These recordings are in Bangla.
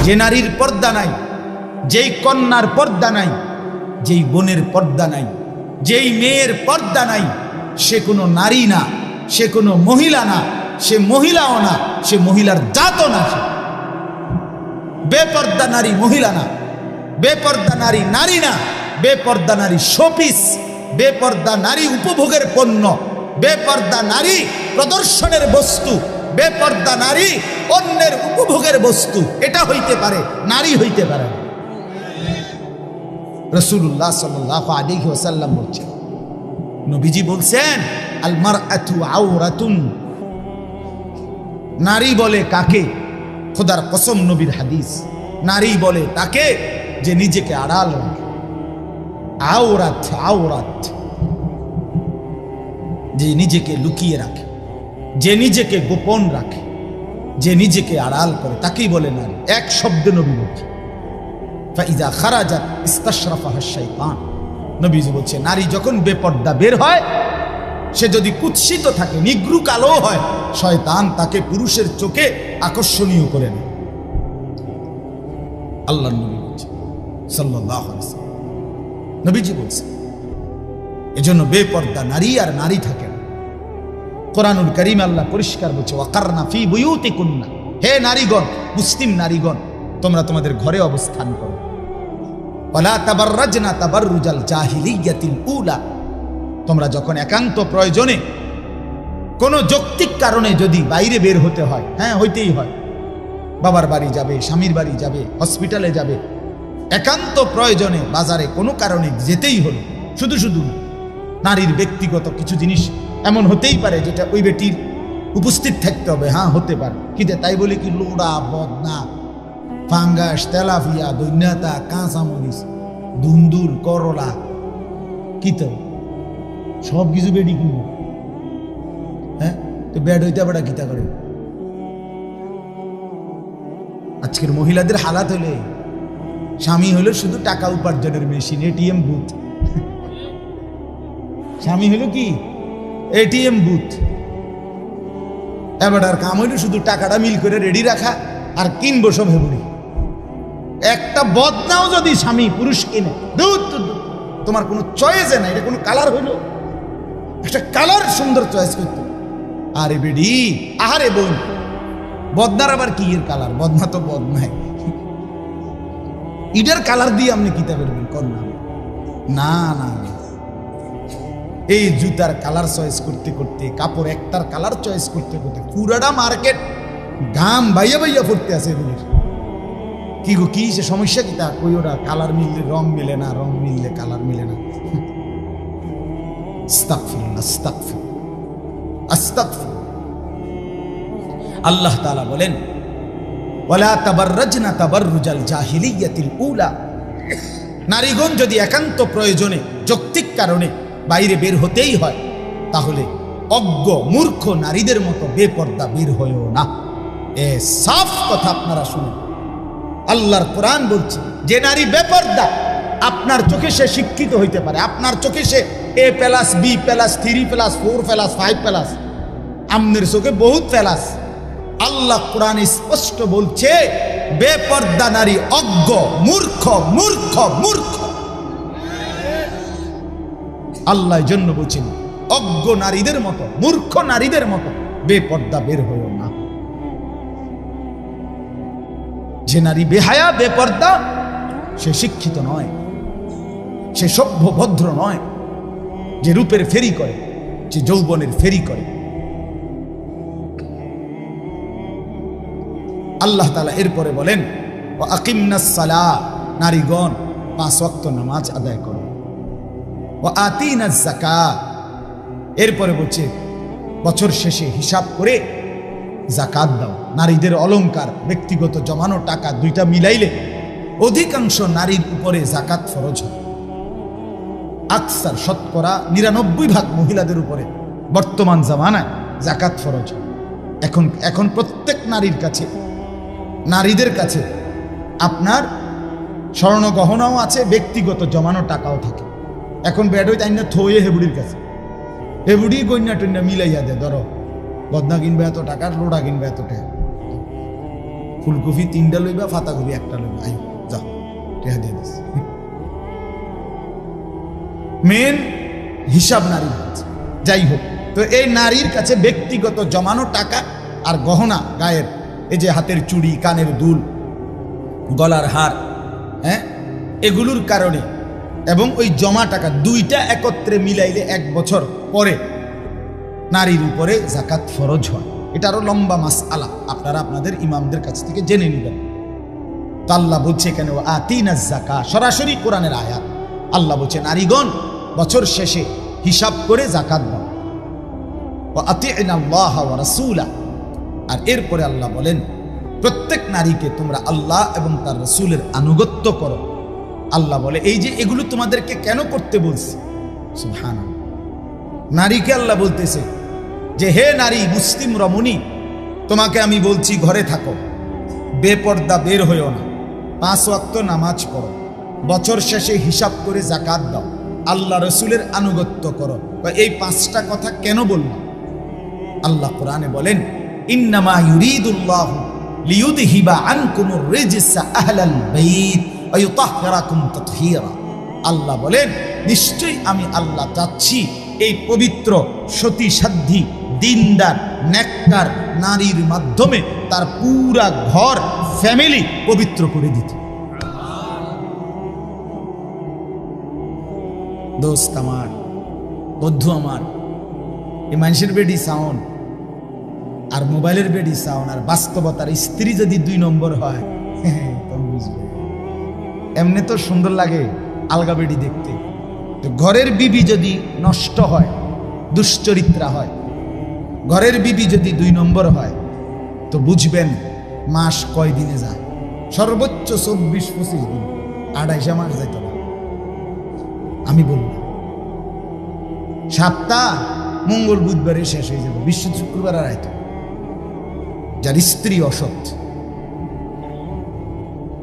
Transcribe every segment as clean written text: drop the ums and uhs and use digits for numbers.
যে নারীর পর্দা নাই, যেই কন্যার পর্দা নাই, যেই বোনের পর্দা নাই, যেই মেয়ের পর্দা নাই, সে কোনো নারী না, সে কোনো মহিলা না, সে মহিলাও না, সে মহিলার জাতও না। সে বেপর্দা নারী মহিলা না, বেপর্দা নারী নারী না, বেপর্দা নারী শোপিস, বেপর্দা নারী উপভোগের পণ্য, বেপর্দা নারী প্রদর্শনের বস্তু, বেপর্দা নারী অন্যের উপভোগের বস্তু। এটা হইতে পারে, নারী হইতে পারে। রাসূলুল্লাহ সাল্লাল্লাহু আলাইহি ওয়াসাল্লাম বলছেন, নবীজি বলছেন, আল মারআতু আওরাতুন। নারী বলে কাকে? খোদার কসম, নবীর হাদিস, নারী বলে তাকে যে নিজেকে আড়াল রাখে। আওরাত, আওরাত, যে নিজেকে লুকিয়ে রাখে, যে নিজেকে গোপন রাখে, যে নিজেকে আড়াল করে, তাকেই বলে নারী। এক শব্দে নবী বলছে, ফাইজা খারাজাত ইস্তাশরাফাহা শাইতান। নবীজি বলছে, নারী যখন বেপর্দা বের হয়, সে যদি কুৎসিত থাকে, নিগ্রু কালো হয়, শয়তান তাকে পুরুষের চোখে আকর্ষণীয় করে নেয়। আল্লাহর নবী বলছে সাল্লাল্লাহু আলাইহি ওয়াসাল্লাম, নবীজি বলছে, এজন্য বেপর্দা নারী আর নারী থাকে না। কোরআনুল কারীম আল্লাহ পরিষ্কার বলছে, ওয়াকারনা ফি বুয়ুতিকুন্না। হে নারীগণ, মুসলিম নারীগণ, তোমরা তোমাদের ঘরে অবস্থান করো। ওয়ালা তাবাররাজনা তাবাররুজাল জাহিলিয়াতিল উলা। তোমরা যখন একান্ত প্রয়োজনে, কোনো যৌক্তিক কারণে যদি বাইরে বের হতে হয়, হ্যাঁ হইতেই হয়, বাবার বাড়ি যাবে, স্বামীর বাড়ি যাবে, হসপিটালে যাবে, একান্ত প্রয়োজনে বাজারে কোনো কারণে যেতেই হলো, শুধু শুধু না, নারীর ব্যক্তিগত কিছু জিনিস এমন হতেই পারে যেটা ওই বেটির উপস্থিত থাকতে হবে, হ্যাঁ হতে পারে, কিন্তু তাই বলে কি লোড়া, বদনা, ফাঙ্গাস, তেলাপিয়া, দৈন্যতা, কাঁচামরিচ, ধুন্দুল, করলা, কি তো সব কিছু বেডি কিনবো? হ্যাঁ, তো বেড হইতে বেড়া কিতা করে? আজকের মহিলাদের হালাত হলে, স্বামী হলো শুধু টাকা উপার্জনের মেশিন, এটিএম বুথ। স্বামী হলো কি? ATM booth. এবার আর কাম হইলো শুধু টাকাটা মিল করে রেডি রাখা আর কিনবো সব হেবুড়ি। একটা বদনাও যদি স্বামী পুরুষ কিনে, তোমার কোনো চয়েসে না, এটা কোনো কালার হইলো? একটা কালার সুন্দর চয়েস করতো। আরে বেডি, আহারে বোন, বদনার আবার কি এর কালার? বদনা তো বদনাই, ইটার কালার দিয়ে আপনি কিতা করবেন? কন্যা না না, এই জুতার কালার চয়েস করতে করতে, কাপড় একটার কালার চয়েস করতে করতে পুরাটা মার্কেট ঘাম বাইয়া বাইয়া পড়তে আছে এগুলির। কি গো, কি সে সমস্যা? কি তা কই? ওরা কালার মিললে রং মিলে না, রং মিললে কালার মিলে না। আস্তাগফিরুল্লাহ, আস্তাগফিরুল্লাহ, আস্তাগফিরুল্লাহ। আল্লাহ তাআলা বলেন, ওয়ালা তাবাররাজনা তাবাররুজাল জাহিলিয়াতিল উলা। নারীগণ যদি একান্ত প্রয়োজনে, যৌক্তিক কারণে বাইরে বের হতেই হয়, তাহলে অজ্ঞ মূর্খ নারীদের মতো বেপর্দা বের হয়েও না। এ সাফ কথা আপনারা শুনুন। আল্লাহর কোরআন বলছে, যে নারী বেপর্দা, আপনার চোখে সে শিক্ষিত হইতে পারে, আপনার চোখে সে A+, B+, 3+, 4+, 5+, আমনের চোখে বহুত প্লাস। আল্লাহ কোরআনে স্পষ্ট বলছে, বেপর্দা নারী অজ্ঞ, মূর্খ, মূর্খ, মূর্খ। আল্লাহ জন্য বলছেন, অজ্ঞ নারীদের মতো, মূর্খ নারীদের মতো বেপর্দা বের হয়েও না। যে নারী বেহায়া, বেপর্দা, সে শিক্ষিত নয়, সে সভ্য ভদ্র নয়। যে রূপের ফেরি করে, যে যৌবনের ফেরি করে। আল্লাহ তাআলা এরপরে বলেন, ওয়া আকিমনাস সালাহ। নারীগণ 5 ওয়াক্ত নামাজ আদায় করো। ওয়া আতিনাজ যাকাত। এরপরে বলছে, বছর শেষে হিসাব করে যাকাত দাও। নারীদের অলংকার, ব্যক্তিগত জমানো টাকা, দুইটা মিলাইলে অধিকাংশ নারীর উপরে যাকাত ফরজ হয়। আকসার, শতকরা 99% মহিলাদের উপরে বর্তমান জামানায় যাকাত ফরজ হয়। এখন প্রত্যেক নারীর কাছে, নারীদের কাছে আপনার স্বর্ণ গহনাও আছে, ব্যক্তিগত জমানো টাকাও থাকে। এখন বেডই তাই না থয়ে হেবুড়ির কাছে, হেবুড়ি গন্যা টন্যা মিলাইয়া দেয়, ধরো বদনা কিনবে এত টাকা, লোড়া কিনবে এত টাকা, ফুলকপি 3টা লইবা, পাতাকপি 1টা লইবা, আই যাও টেহা দিয়ে দিস। মেন হিসাব নারী। যাই হোক, তো এই নারীর কাছে ব্যক্তিগত জমানো টাকা আর গহনা, গায়ের এই যে হাতের চুড়ি, কানের দুল, গলার হার, হ্যাঁ, এগুলোর কারণে এবং ওই জমা টাকা দুইটা একত্রে মিলাইলে 1 বছর পরে নারীর উপরে যাকাত ফরজ হয়। এটা আরো লম্বা মাসআলা, আপনারা আপনাদের ইমামদের কাছ থেকে জেনে নেবেন। তো আল্লাহ বলছে এখানে আতিনাজ যাকাত, সরাসরি কোরআনের আয়াত। আল্লাহ বলছে নারীগণ বছর শেষে হিসাব করে যাকাত দাও। ওয়া আতিনাল্লাহ ওয়া রাসূলা, আর এরপরে আল্লাহ বলেন প্রত্যেক নারীকে তোমরা আল্লাহ এবং তার রাসূলের আনুগত্য করো। আল্লাহ বলে এই যে এগুলো তোমাদেরকে কেন করতে বলছি, সুবহানাল্লাহ। নারীকে আল্লাহ বলতেছে যে হে নারী, মুসলিম রমণী, তোমাকে আমি বলছি ঘরে থাকো, বেপর্দা বের হইও না, 5 ওয়াক্ত নামাজ পড়ো, বছর শেষে হিসাব করে যাকাত দাও, আল্লাহ রসুলের আনুগত্য করো। এই 5টা কথা কেন বললাম? আল্লাহ কোরআনে বলেন ইন্নামা ইউরিদুল্লাহু লিইউযহিবা আনকুমুর রিজসা আহলাল বাইত ওয়া ইউতাহহিরাকুম তাতহীরা। আল্লাহ বলেন নিশ্চয়ই আমি আল্লাহ চাচ্ছি এই পবিত্র সতী সাধ্বী দিনদার নেককার নারীর মাধ্যমে তার পুরা ঘর ফ্যামিলি পবিত্র করে দিতে। দোস্ত আমার, বন্ধু আমার, এই মানুষের বেডি সাউন আর মোবাইলের বেডি সাউন আর বাস্তবতার স্ত্রী যদি 2 নম্বর হয়, তখন বুঝবে। এমনি তো সুন্দর লাগে আলগা বেডি দেখতে, তো ঘরের বিবি যদি নষ্ট হয়, দুশ্চরিত্রা হয়, ঘরের বিবি যদি 2 নম্বর হয়, তো বুঝবেন মাস কয় দিনে যায়। সর্বোচ্চ 24-25 দিন, 28 মাস যাইত না। আমি বললাম সপ্তাহ মঙ্গল বুধবারে শেষ হয়ে যাবে, বিশ্ব শুক্রবার আর আইত। যার স্ত্রী অসৎ,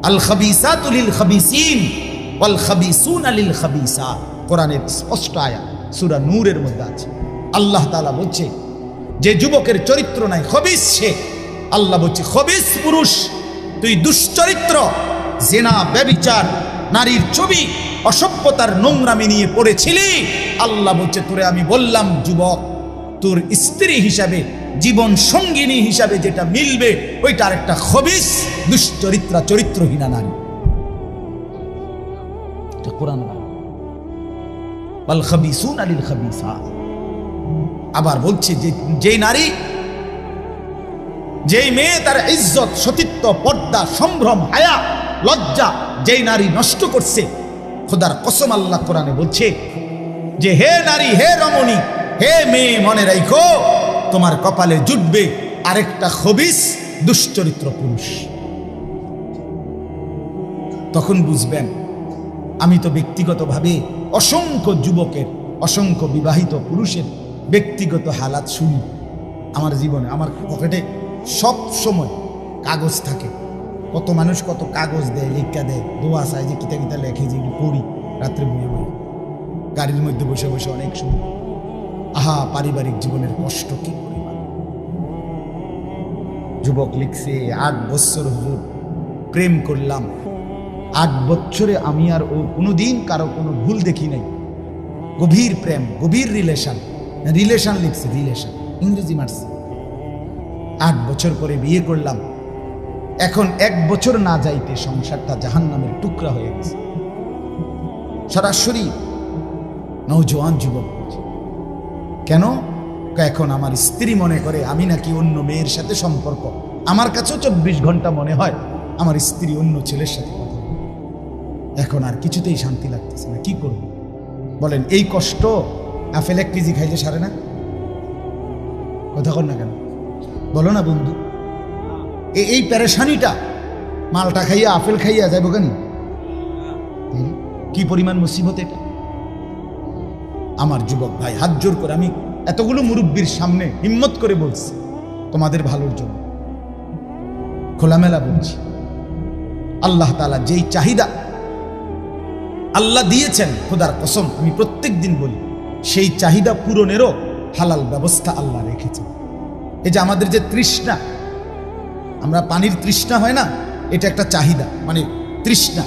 আল খাবিসাতু লিল খাবিসিন ওয়াল খাবিসুনা লিল খাবিসাত, কোরআনের স্পষ্ট আয়াত সূরা নূরের মধ্যে আছে। আল্লাহ তাআলা বলছে যে যুবকের চরিত্র নাই, খবিস সে। আল্লাহ বলছে খবিস পুরুষ, তুই দুশ্চরিত্র, জিনা, ব্যভিচার, নারীর ছবি, অসভ্যতার নোংরামি নিয়ে পড়েছিলি। আল্লাহ বলছে তোরে আমি বললাম যুবক, তোর স্ত্রী হিসাবে, জীবন সঙ্গিনী হিসাবে যেটা মিলবে ওইটা আরেকটা খবিস দুশ্চরিত্রা, চরিত্রহীনা নারী। এটা কোরআন। ওয়াল খাবিসুনা লিল খাবিসাত। আবার বলছে যে যেই নারী, যেই মেয়ে তার ইজ্জত, সতীত্ব, পর্দা, সম্ভ্রম, হায়া, লজ্জা যেই নারী নষ্ট করছে, খোদার কসম আল্লাহ কোরআনে বলছে যে হে নারী, হে রমণী, হে মেয়ে, মনে রাখো তোমার কপালে জুটবে আরেকটা খবিস দুশ্চরিত্র পুরুষ। তখন বুঝবেন আমি তো ব্যক্তিগতভাবে অসংখ্য যুবকের, অসংখ্য বিবাহিত পুরুষের ব্যক্তিগত হালাত শুনি। আমার জীবনে, আমার পকেটে সব সময় কাগজ থাকে। কত মানুষ কত কাগজ দেয়, লেখা দেয়, দোয়া চায় যে কিতা কিতা লেখে, যে পড়ি রাত্রে বইয়ে বই, গাড়ির মধ্যে বসে বসে অনেক সময়। আহা, পারিবারিক জীবনের কষ্ট কি পরিমাণ। যুবক লিখছে 8 বছর হুজুর প্রেম করলাম, 8 বছরে আমি আর ও কোনোদিন কারো কোনো ভুল দেখি নাই। গভীর প্রেম, গভীর রিলেশন, রিলেশন লিখছে, রিলেশন ইংরেজি মারছে। 8 বছর পরে বিয়ে করলাম, এখন 1 বছর না যাইতে সংসারটা জাহান্নামের টুকরা হয়ে গেছে। সরাসরি নওজোয়ান যুবক কেন? এখন আমার স্ত্রী মনে করে আমি নাকি অন্য মেয়ের সাথে সম্পর্ক। আমার কাছেও 24 ঘন্টা মনে হয় আমার স্ত্রী অন্য ছেলের সাথে কথা বলে। এখন আর কিছুতেই শান্তি লাগতেছে না, কি করব বলেন? এই কষ্ট আপেল 1 কেজি খাইলে সারে না? কথা কর না কেন, বলো না বন্ধু? এই পেরেশানিটা মালটা খাইয়া, আপেল খাইয়া যাইব কেন? কি পরিমাণ মুসিবত এটা! আমার যুবক ভাই, হাত জোর করে আমি এতগুলো মুরব্বীর সামনে হিম্মত করে বলছি, তোমাদের ভালোর জন্য খোলামেলা বলছি। আল্লাহ তাআলা যেই চাহিদা আল্লাহ দিয়েছেন, খোদার কসম আমি প্রত্যেক দিন বলি, সেই চাহিদা পূরণেরও হালাল ব্যবস্থা আল্লাহ রেখেছেন। এই যে আমাদের যে তৃষ্ণা, আমরা পানির তৃষ্ণা হয় না, এটা একটা চাহিদা, মানে তৃষ্ণা,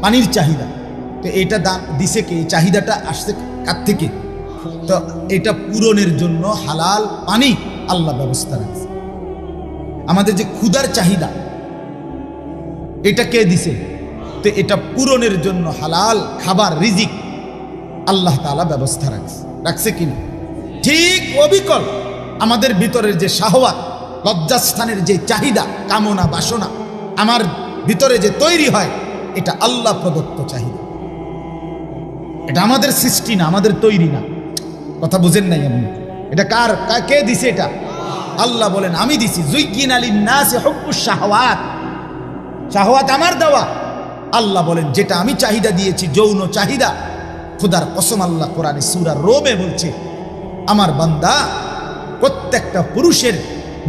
পানির চাহিদা। তো এটা দান দিছে কে? এই চাহিদাটা আসছে কার থেকে? তো এটা পূরণের জন্য হালাল পানি আল্লাহ ব্যবস্থা রাখছে। আমাদের যে ক্ষুধার চাহিদা, এটা কে দিছে? তো এটা পূরণের জন্য হালাল খাবার, রিজিক আল্লাহ তাআলা ব্যবস্থা রাখছে কিনা? ঠিক অবিকল আমাদের ভিতরের যে শাহওয়াত, লজ্জাস্থানের যে চাহিদা, কামনা, বাসনা আমার ভিতরে যে তৈরি হয়, এটা আল্লাহ প্রদত্ত চাহিদা। এটা আমাদের সৃষ্টি না, আমাদের তৈরি না। কথা বুঝেন নাই আপনি? এটা কে দিছে? এটা আল্লাহ বলেন আমি দিছি। যুইয়িনা লিন-নাসি হুব্বুশ শাহওয়াত, শাহওয়াত আমার দেওয়া। আল্লাহ বলেন যেটা আমি চাহিদা দিয়েছি, যৌন চাহিদা, খোদার কসম আল্লাহ কোরআনে সূরা রোমে বলছে, আমার বান্দা প্রত্যেকটা পুরুষের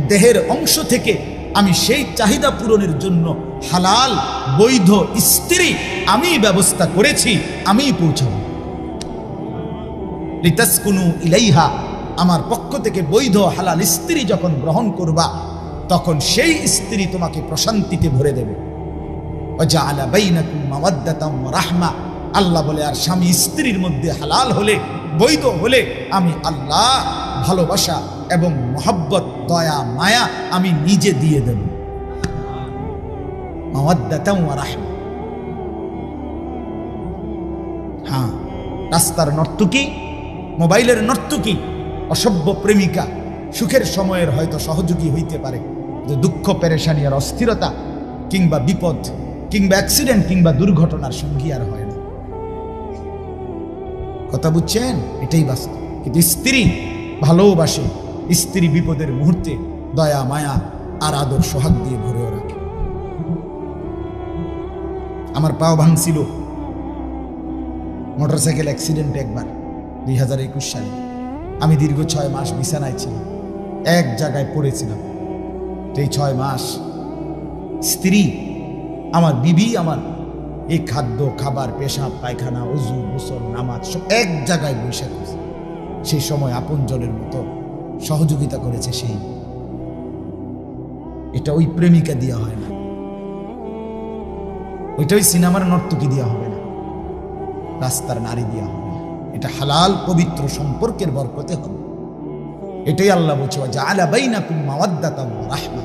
দেহের অংশ থেকে আমি সেই চাহিদা পূরণের জন্য হালাল বৈধ স্ত্রী আমি ব্যবস্থা করেছি, আমি পৌঁছাবো। লিতাসকুনু ইলাইহা, আমার পক্ষ থেকে বৈধ হালাল স্ত্রী যখন গ্রহণ করবা, তখন সেই স্ত্রী তোমাকে প্রশান্তিতে ভরে দেবে। ওয়াজআলা বাইনাকুম মাওয়াদ্দাতাম ওয়া রাহমা, আল্লাহ বলে আর স্বামী স্ত্রীর মধ্যে হালাল হলে, বৈধ হলে আমি আল্লাহ ভালোবাসা এবং মহব্বত, দয়া, মায়া আমি নিজে দিয়ে দেব। মাওয়াদ্দাতাম ওয়া রাহমা। হ্যাঁ, রাস্তার নর্তকী, মোবাইলের নর্তকী, অসভ্য প্রেমিকা সুখের সময়ের হয়তো সহযোগী হইতে পারে, যে দুঃখ, পেরেশানি আর অস্থিরতা কিংবা বিপদ কিংবা অ্যাক্সিডেন্ট কিংবা দুর্ঘটনার সঙ্গী আর হয় না। কথা বুঝছেন? এটাই বাস্তব। কিন্তু স্ত্রী ভালোবাসে, স্ত্রী বিপদের মুহূর্তে দয়া, মায়া আর আদর সোহাগ দিয়ে ভরেও রাখে। আমার পাও ভাঙছিল মোটরসাইকেল অ্যাক্সিডেন্টে একবার 2021 সালে। আমি দীর্ঘ 6 মাস বিছানায় ছিলাম, এক জায়গায় পড়েছিলাম। এই 6 মাস স্ত্রী, আমার বিবি, আমার এই খাদ্য, খাবার, পেশাব, পায়খানা, ওযু, গোসল, নামাজ সব এক জায়গায় বসে করেছে। সেই সময় আপনজনের মতো সহযোগিতা করেছে সেই। এটা ওই প্রেমিকা দিয়া হয় না, ওইটা ওই সিনেমার নর্তকী দিয়া হবে না, রাস্তার নারী দিয়া হবে না। এটা হালাল পবিত্র সম্পর্কের বরকতে হবে। এটাই আল্লাহ বলছে, ওয়াজআলা বাইনাকুম মাওয়াদ্দাতাম ওয়া রাহমা,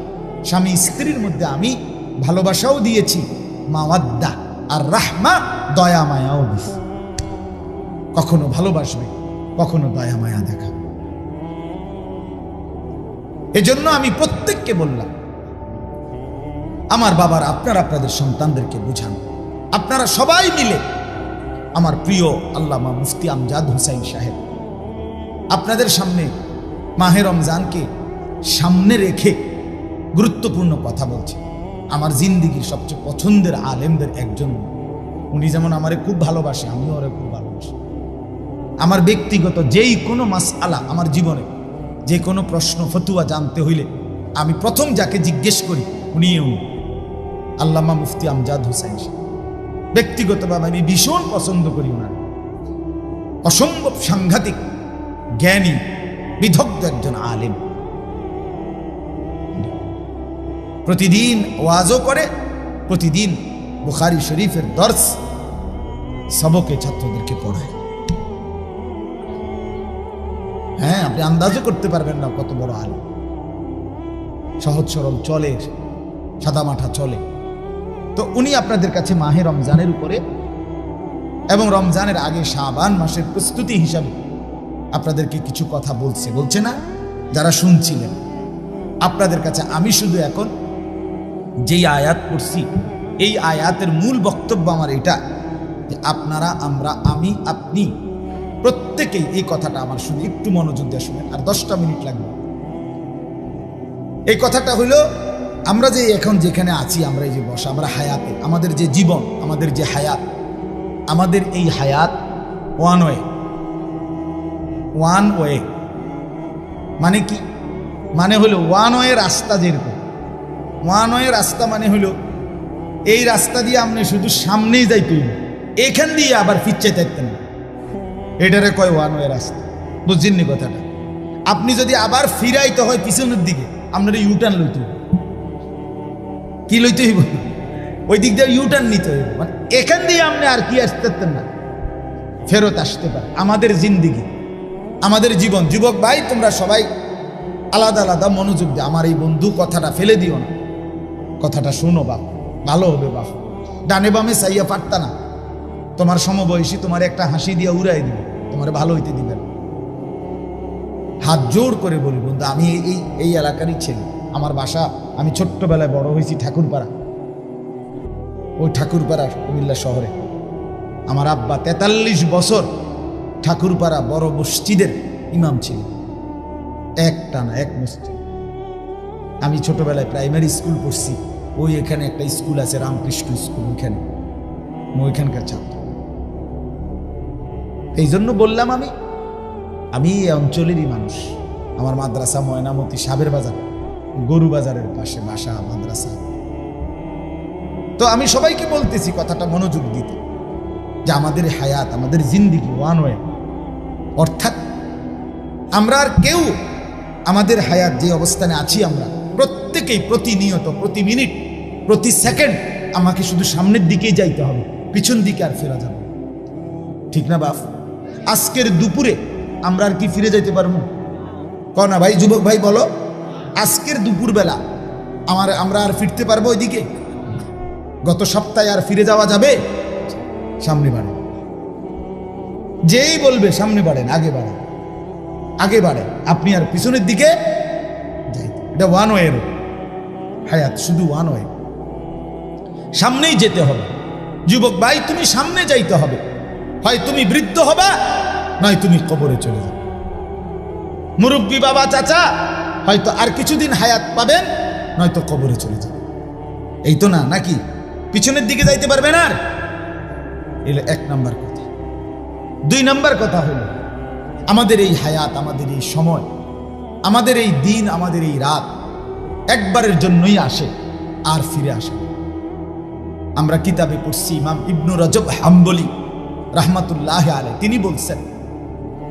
স্বামী স্ত্রীর মধ্যে আমি ভালোবাসাও দিয়েছি, মাওয়াদ্দা আর রাহমা, দয়া মায়াও দিয়েছি। কখনো ভালোবাসবে, কখনো দয়া মায়া দেখাবে। এজন্য আমি প্রত্যেককে বললাম, আমার বাবার আপনারা আপনাদের সন্তানদেরকে বুঝান। আপনারা সবাই মিলে আমার প্রিয় আল্লামা মুফতি আমজাদ হোসাইন সাহেব আপনাদের সামনে মাহে রমজানকে সামনে রেখে গুরুত্বপূর্ণ কথা বলছে। আমার জিন্দিগির সবচেয়ে পছন্দের আলেমদের একজন উনি। যেমন আমারে খুব ভালোবাসে, আমিও ওরে খুব ভালোবাসি। আমার ব্যক্তিগত যেই কোনো মাসআলা, আমার জীবনে যে কোনো প্রশ্ন ফতুয়া জানতে হইলে আমি প্রথম যাকে জিজ্ঞেস করি উনি আল্লামা মুফতি আমজাদ হোসাইন সাহেব। ব্যক্তিগতভাবে আমি ভীষণ পছন্দ করি ওনার। অসম্ভব সাংঘাতিক জ্ঞানী, বিদগ্ধ একজন আলেম। প্রতিদিন ওয়াজও করে, প্রতিদিন বুখারী শরীফের দর্স সবকে ছাত্রদেরকে পড়ায়। হ্যাঁ, আপনি আন্দাজও করতে পারবেন না কত বড় আলেম। সহজ সরল চলে, সাদামাঠা চলে। তো উনি আপনাদের কাছে মাহে রমজানের উপরে এবং রমজানের আগে শাবান মাসের প্রস্তুতি হিসাবে আপনাদেরকে কিছু কথা বলছে না? যারা শুনছিলেন, আপনাদের কাছে আমি শুধু এখন যেই আয়াত পড়ছি, এই আয়াতের মূল বক্তব্য আমার এটা যে আপনারা, আমরা, আমি, আপনি প্রত্যেকেই এই কথাটা আমার শুনে একটু মনোযোগ দিয়ে শুনেন, আর 10টা মিনিট লাগবে। এই কথাটা হইল, আমরা যে এখন যেখানে আছি, আমরা এই যে বসা, আমরা হায়াতে, আমাদের যে জীবন, আমাদের যে হায়াত, আমাদের এই হায়াত ওয়ান ওয়ে মানে কি? মানে হলো ওয়ান ওয়ে রাস্তা। যেরকম ওয়ান ওয়ে রাস্তা মানে হলো এই রাস্তা দিয়ে আপনি শুধু সামনেই যাইতে, এখান দিয়ে আবার ফিরতে থাকতেন, এটারে কয় ওয়ান ওয়ে রাস্তা। বুঝছেননি কথাটা? আপনি যদি আবার ফিরাইতে হয় পিছনের দিকে, আপনার ইউটার্ন লইতে হবে। কি লইতে হইব, ওই দিক দিয়ে ইউটার্ন নিতে হইব, মানে এখান দিয়ে আপনি আর কি আসতে পারতেন না, ফেরত আসতে পারে। আমাদের জিন্দিগি, আমাদের জীবন, যুবক ভাই তোমরা সবাই আলাদা আলাদা মনোযোগ দিয়ে আমার এই বন্ধু কথাটা ফেলে দিও না, কথাটা শুনো বাপ, ভালো হবে বাপ। ডানে বামে চাইয়া পারতা না, তোমার সমবয়সী তোমার একটা হাসি দিয়ে উড়াই দিবে, তোমার ভালো হইতে দিবেন। হাত জোর করে বলি বন্ধু, আমি এই এলাকারই ছেলে, আমার বাসা, আমি ছোট্টবেলায় বড় হয়েছি ঠাকুরপাড়া, ওই ঠাকুরপাড়া কুমিল্লা শহরে। আমার আব্বা 43 বছর ঠাকুরপাড়া বড় মসজিদের ইমাম ছিল, একটানা এক মসজিদ। আমি ছোটবেলায় প্রাইমারি স্কুল পড়ছি, ওই এখানে একটা স্কুল আছে রামকৃষ্ণ স্কুল, ওইখানে ওইখানকার ছাত্র। এই জন্য বললাম আমি এই অঞ্চলেরই মানুষ। আমার মাদ্রাসা ময়নামতি সাবের বাজার, গরু বাজারের পাশে বাসা মাদ্রাসা। তো আমি সবাইকে বলতেছি কথাটা মনোযোগ দিতে, যে আমাদের হায়াত, আমাদের জিন্দিগি ওয়ান ওয়ে, অর্থাৎ আমরা আর কেউ আমাদের হায়াত যে অবস্থানে আছি আমরা প্রত্যেকেই প্রতিনিয়ত, প্রতি মিনিট, প্রতি সেকেন্ড আমাকে শুধু সামনের দিকেই যাইতে হবে, পিছন দিকে আর ফেরা যাবে, ঠিক না বাপ? আজকের দুপুরে আমরা আর কি ফিরে যাইতে পারবো? কনা ভাই, যুবক ভাই বলো, আজকের দুপুরবেলা আমরা আর ফিরতে পারবো ওইদিকে? গত সপ্তাহে আর ফিরে যাওয়া যাবে? সামনে বাড়েন, যেই বলবে সামনে বাড়েন, আগে বাড়েন, আগে বাড়েন, আপনি আর পিছনের দিকে যাইতে। এটা ওয়ান ওয়ে হায়াত, শুধু ওয়ান ওয়ে, সামনেই যেতে হবে। যুবক ভাই, তুমি সামনে যাইতে হবে, হয় তুমি বৃদ্ধ হবা, নয় তুমি কবরে চলে যাবে। মুরব্বী বাবা চাচা হয়তো আর কিছুদিন হায়াত পাবেন, নয়তো কবরে চলে যাবে। এই তো না, নাকি পিছনের দিকে যাইতে পারবেন আর? এলো 1 নাম্বার কথা। 2 নাম্বার কথা হলো, আমাদের এই হায়াত, আমাদের এই সময়, আমাদের এই দিন, আমাদের এই রাত একবারের জন্যই আসে, আর ফিরে আসে। আমরা কিতাবে পড়ছি, ইমাম ইবনু রজব হাম্বলি রাহমাতুল্লাহ আলাইহি তিনি বলছেন,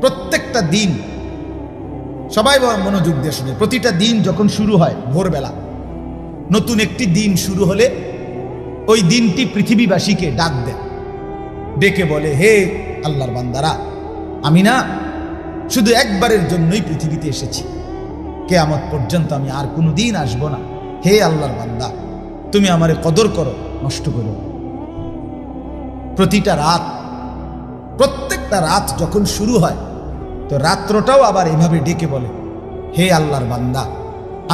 প্রত্যেকটা দিন, সবাই মনোযোগ দিয়ে শুনে, প্রতিটা দিন যখন শুরু হয় ভোরবেলা, নতুন একটি দিন শুরু হলে ওই দিনটি পৃথিবীবাসীকে ডাক দেয়, ডেকে বলে, হে আল্লাহর বান্দারা, আমি না শুধু একবারের জন্যই পৃথিবীতে এসেছি, কিয়ামত পর্যন্ত আমি আর কোনো দিন আসবো না। হে আল্লাহর বান্দা, তুমি আমারে কদর করো, নষ্ট করো। প্রতিটা রাত, প্রত্যেকটা রাত যখন শুরু হয়, তো রাত্রটাও আবার এভাবে ডেকে বলে, হে আল্লাহর বান্দা,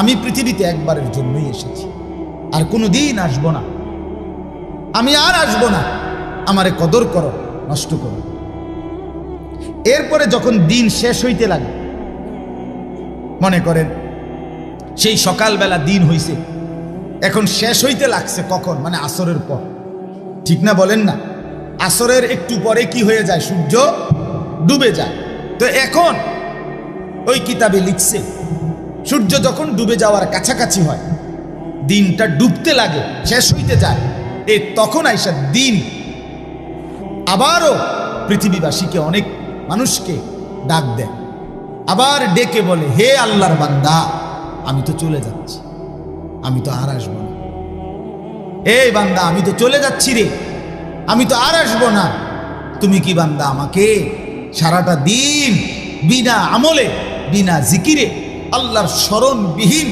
আমি পৃথিবীতে একবারের জন্যই এসেছি, আর কোনো দিন আসবো না, আমি আর আসবো না, আমারে কদর করো, নষ্ট করো। এরপরে যখন দিন শেষ হইতে লাগে, মনে করেন সেই সকালবেলা দিন হইছে, এখন শেষ হইতে লাগছে কখন? মানে আসরের পর, ঠিক না বলেন না? আসরের একটু পরে কি হয়ে যায়? সূর্য ডুবে যায়। তো এখন ওই কিতাবে লিখছে, সূর্য যখন ডুবে যাওয়ার কাছাকাছি হয়, দিনটা ডুবতে লাগে, শেষ হইতে যায়, তখন আইসা দিন আবারও পৃথিবীবাসীকে, অনেক মানুষকে ডাক দেয়, আবার ডেকে বলে, হে আল্লাহর বান্দা, আমি তো চলে যাচ্ছি, আমি তো আর আসবো না। এই বান্দা, আমি তো চলে যাচ্ছি রে, আমি তো আর আসবো না। তুমি কি বান্দা আমাকে সারাটা দিন বিনা আমলে, বিনা জিকিরে, আল্লাহর স্মরণবিহীন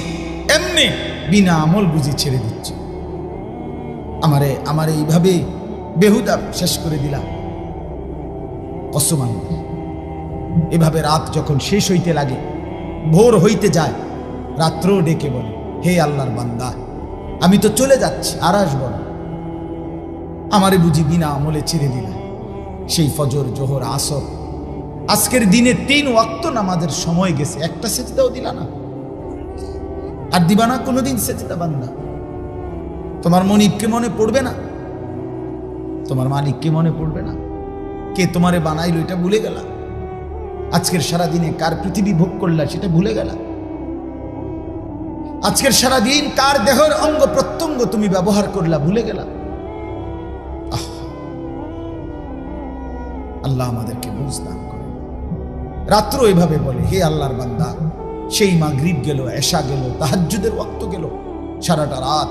এমনি বিনা আমল বুঝি ছেড়ে দিচ্ছ? আমারে এইভাবে বেহুদা শেষ করে দিলাম। কসম আল্লাহ, এভাবে রাত যখন শেষ হইতে লাগে, ভোর হইতে যায়, রাত্রও ডেকে বলে, হে আল্লাহর বান্দা, আমি তো চলে যাচ্ছি, আর আসবো না, আমারে বুঝি বিনা আমলে ছেড়ে দিলাম। সেই ফজর, জোহর, আসর, আজকের দিনে 3 ওয়াক্ত নামাজের সময় গেছে, একটা সেজদাও দিলা না, আর দিবা না কোনোদিন সেজদা বান্দা। তোমার মনিবকে মনে পড়বে না? তোমার মালিককে মনে পড়বে না? কে তোমারে বানাইলো এটা ভুলে গেলা? আজকের সারাদিনে কার পৃথিবী ভোগ করলা সেটা ভুলে গেলা? আজকের সারাদিন কার দেহের অঙ্গ প্রত্যঙ্গ তুমি ব্যবহার করলা ভুলে গেলা? আল্লাহ আমাদেরকে বুঝ দান করে। রাত্র এভাবে বলে, হে আল্লাহর বান্দা, সেই মাগরিব গেল, এশা গেল, তাহাজ্জুদের ওয়াক্ত গেল, সারাটা রাত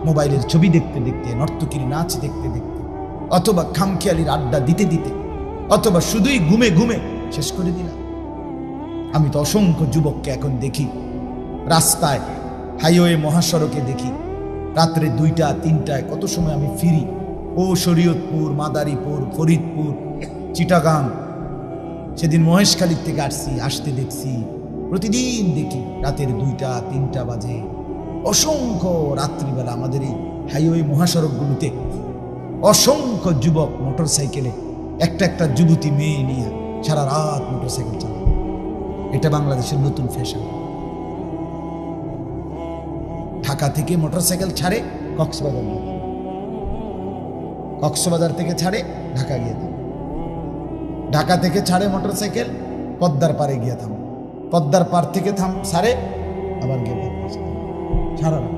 মোবাইলের ছবি দেখতে দেখতে, নর্তকীর নাচ দেখতে দেখতে, অথবা খামখেয়ালির আড্ডা দিতে দিতে, অথবা শুধুই ঘুমে ঘুমে শেষ করে দিলাম। আমি তো অসংখ্য যুবককে এখন দেখি রাস্তায়, হাইওয়ে মহাসড়কে দেখি রাত্রে 2টা 3টায়, কত সময় আমি ফিরি। ও শরীয়তপুর, মাদারীপুর, ফরিদপুর, চিটাগাং, সেদিন মহেশখালীর থেকে আসতে দেখছি, প্রতিদিন দেখি রাতের 2টা 3টা বাজে। অসংখ্য রাত্রিবেলা আমাদের এই হাইওয়ে মহাসড়কগুলোতে অসংখ্য যুবক মোটর সাইকেলে, একটা একটা যুবতী মেয়ে নিয়ে সারা রাত মোটর সাইকেল চালায়। এটা বাংলাদেশের নতুন ফ্যাশন। ঢাকা থেকে মোটর সাইকেল ছাড়ে কক্সবাজার গিয়ে, কক্সবাজার থেকে ছাড়ে ঢাকা গিয়ে থাম, ঢাকা থেকে ছাড়ে মোটর সাইকেল পদ্মার পারে গিয়ে থাম, পদ্মার পার থেকে ছাড়ে আবার গিয়ে ছাড়া না,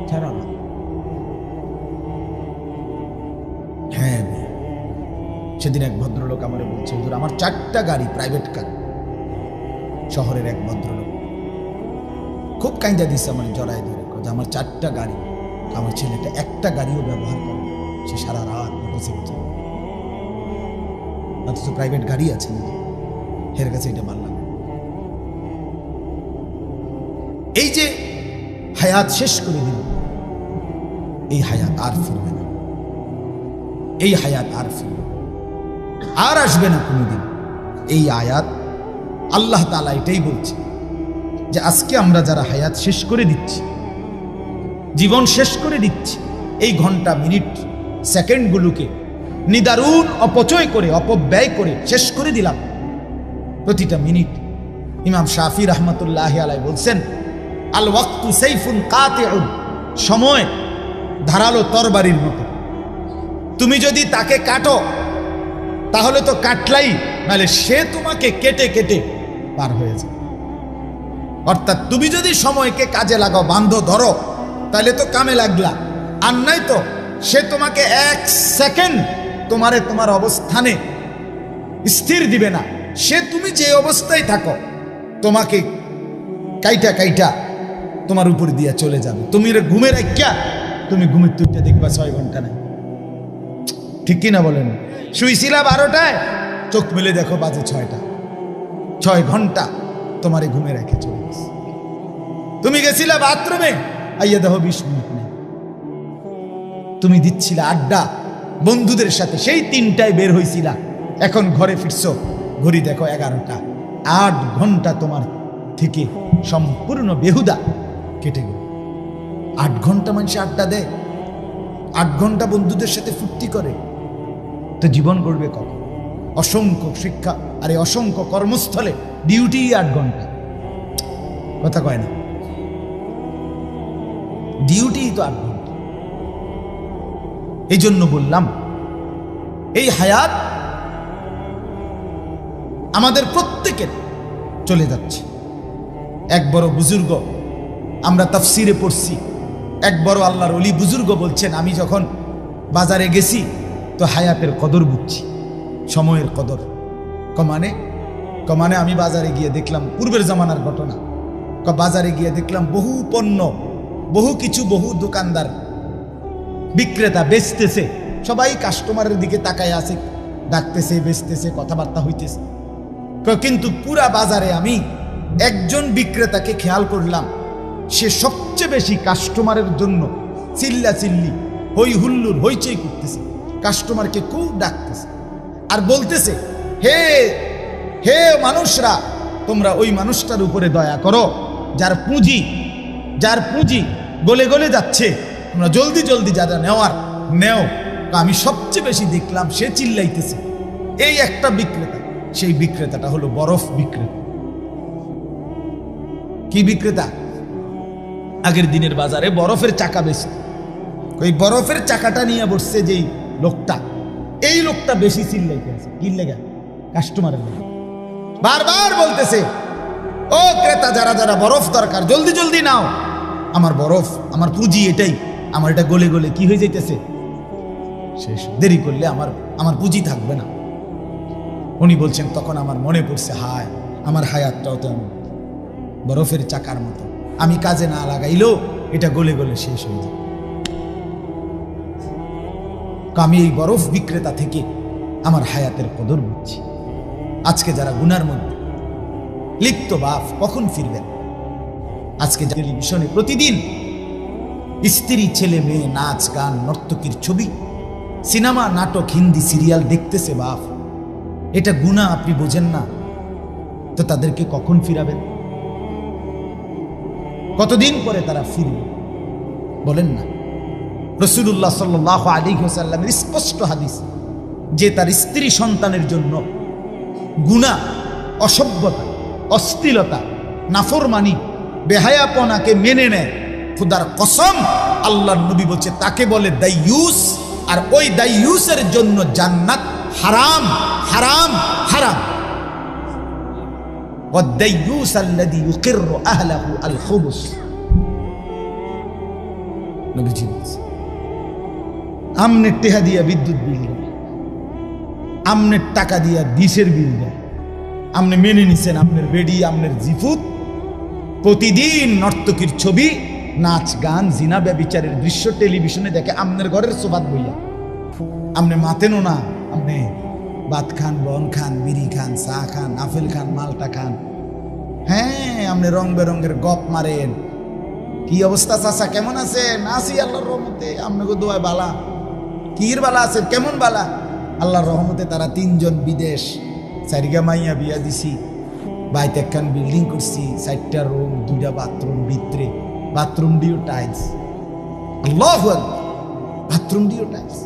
ছাড়া না। হ্যাঁ, সেদিন এক ভদ্রলোক আমার বলছে, হুজুর আমার 4টা গাড়ি, প্রাইভেট কার। শহরের এক ভদ্রলোক খুব কাইন্দা দিচ্ছে আমার, জড়াই ধরে, আমার 4টা গাড়ি, আমার ছেলেটা একটা গাড়িও ব্যবহার করে, সে সারা রাত মোটরসাইকেল চালায়, অথচ প্রাইভেট গাড়ি আছে না। এর কাছে এটা মানলাম। এই যে হায়াত শেষ করে দিল, এই হায়াত আর ফিরবে না, এই হায়াত আর ফিরবে আর আসবে না কোনোদিন। এই আয়াত আল্লাহ তাআলা এটাই বলছে যে আজকে আমরা যারা হায়াত শেষ করে দিচ্ছি, জীবন শেষ করে দিচ্ছি, এই ঘন্টা মিনিট সেকেন্ডগুলোকে নিদারুণ অপচয় করে, অপব্যয় করে শেষ করে দিলাম। প্রতিটা মিনিট, ইমাম শাফি রাহমাতুল্লাহি আলাইহি বলছেন, আল ওয়াক্তু সাইফুন কাতিউন, সময় ধারালো তরবারির মতো। তুমি যদি তাকে কাটো তাহলে তো কাটলাই, নাহলে সে তোমাকে কেটে কেটে পার হয়ে যায়। অর্থাৎ তুমি যদি সময়কে কাজে লাগাও, বান্ধো, ধরো, তাহলে তো কামে লাগলা, আর নাই তো সে তোমাকে 1 সেকেন্ড তোমার অবস্থানে স্থির দিবে না। সে তুমি যে অবস্থায় থাকো তোমাকে কাইটা কাইটা তোমার উপর দিয়া চলে যাবে। তুমি ঘুমের একটা, তুমি ঘুমের তুইটা দেখবা 6 ঘন্টা নাই, ঠিক কিনা বলেন? শুইছিলা 12টায়, চোখ মেলে দেখো বাজে 6টা, 6 ঘন্টা তোমারে ঘুমে রেখে চলে গেছে। তুমি গেছিলা বাথরুমে, আইয়া দেখো 20 মিনিট নেই। তুমি দিচ্ছিলা আড্ডা বন্ধুদের সাথে, সেই 3টায় বের হইছিলা, এখন ঘরে ফিরছো, ঘড়ি দেখো 11টা। 8 ঘন্টা তোমার থেকে সম্পূর্ণ বেহুদা কেটে গেল। 8 ঘন্টা মানুষ আড্ডা দেয়, 8 ঘন্টা বন্ধুদের সাথে ফুর্তি করে, তো জীবন গড়বে কখন? অসংখ্য শিক্ষা আর এই অসংখ্য কর্মস্থলে ডিউটি 8 ঘন্টা, কথা কয় না, ডিউটি তো 8 ঘন্টা। এই জন্য বললাম এই হায়াত আমাদের প্রত্যেকের চলে যাচ্ছে। এক বড় বুজুর্গ, আমরা তাফসিরে পড়ছি, এক বড় আল্লাহর ওলি বুজুর্গ বলছেন, আমি যখন বাজারে গেছি তো হায়াতের কদর বুঝছি, সময়ের কদর। কমানে আমি বাজারে গিয়ে দেখলাম, পূর্বের জামানার ঘটনা, বাজারে গিয়ে দেখলাম বহু পণ্য, বহু কিছু, বহু দোকানদার বিক্রেতা বেচতেছে, সবাই কাস্টমারের দিকে তাকায় আছে, ডাকতেছে, বেচতেছে, কথাবার্তা হইতেছে। কিন্তু পুরা বাজারে আমি একজন বিক্রেতাকে খেয়াল করলাম, সে সবচেয়ে বেশি কাস্টমারের জন্য চিল্লা চিল্লি, হই হুল্লুর, হইচই করতেছে, কাস্টমারকে খুব ডাকতেছে আর বলতেছে, হে হে মানুষরা, তোমরা ওই মানুষটার উপরে দয়া করো যার পুঁজি গলে গলে যাচ্ছে, তোমরা জলদি জলদি যারা নেওয়ার নেও। আমি সবচেয়ে বেশি দেখলাম সে চিল্লাইতেছে এই একটা বিক্রেতা, সেই বিক্রেতাটা হলো বরফ বিক্রেতা। কি বিক্রেতা? আগের দিনের বাজারে বরফের চাকা বেশি, ওই বরফের চাকাটা নিয়ে বসছে যেই লোকটা, এই লোকটা বেশি চিল্লাইতেছে। কি লেগে? কাস্টমারের লেগে। বারবার বলতেছে, ও ক্রেতা, যারা যারা বরফ দরকার জলদি জলদি নাও, আমার বরফ, আমার পুঁজি এটাই, আমার এটা গলে গলে কি হয়ে যাইতেছে শেষ, দেরি করলে আমার পুঁজি থাকবে না। উনি বলছেন, তখন আমার মনে পড়ছে, হায়, আমার হায়াতটাও তো বরফের চাকার মতো, আমি কাজে না লাগাইলেও এটা গলে গলে শেষ হয়ে যায়। আমি এই বরফ বিক্রেতা থেকে আমার হায়াতের কদর বুঝছি। আজকে যারা গুনার মধ্যে লিপ্ত, বাপ কখন ফিরবেন? আজকে টেলিভিশনে প্রতিদিন স্ত্রী, ছেলে, মেয়ে, নাচ, গান, নর্তকীর ছবি, সিনেমা, নাটক, হিন্দি সিরিয়াল দেখতেছে বাপ। এটা গুনাহ, আপনি বোঝেন না তো তাদেরকে কখন ফিরাবেন? কতদিন পরে তারা ফিরবে বলেন না? রাসূলুল্লাহ সাল্লাল্লাহু আলাইহি ওয়াসাল্লামের স্পষ্ট হাদিস যে তার স্ত্রী সন্তানের জন্য গুনাহ, অসভ্যতা, অশ্লীলতা, নাফরমানি, বেহায়াপনাকে মেনে নেয়, খুদার কসম আল্লাহর নবী বলছে তাকে বলে দাইয়ুস। আর ওই দাইয়ুসের জন্য জান্নাত হারাম, হারাম, হারাম। والديوس الذي يقر أهله الخبث নবীজি বলছে আমনের টাকা দিয়া বিদ্যুৎ বিল দেয়, আমনের টাকা দিয়া ডিশের বিল দেয়, আপনি মেনে নিছেন আপনার বেডি, আপনার জিফুত প্রতিদিন নর্তকীর ছবি, নাচ, গান, জিনা, ব্যভিচারের দৃশ্য টেলিভিশনে দেখে আপনার ঘরের সোবাত বইয়া। আপনি মাতেনও না, আপনি ভাত খান, বন খান, বিড়ি খান, চা খান, আপেল খান, মালটা খান। হ্যাঁ, আপনি রং বেরঙের গপ মারেন। কি অবস্থা চাচা, কেমন আছেন? আছি আল্লাহর রহমতে, আপনাকে দোয়া বালা। কির বালা আছেন? কেমন বালা? আল্লাহর রহমতে তারা 3 জন বিদেশ, 4 মাইয়া বিয়া দিছি, বাইতে একখান বিল্ডিং করছি, 4টা রুম, 2টা বাথরুম, ভিতরে বাথরুম দিও টাইলস। আল্লাহু আকবার, বাথরুম দিও টাইলস।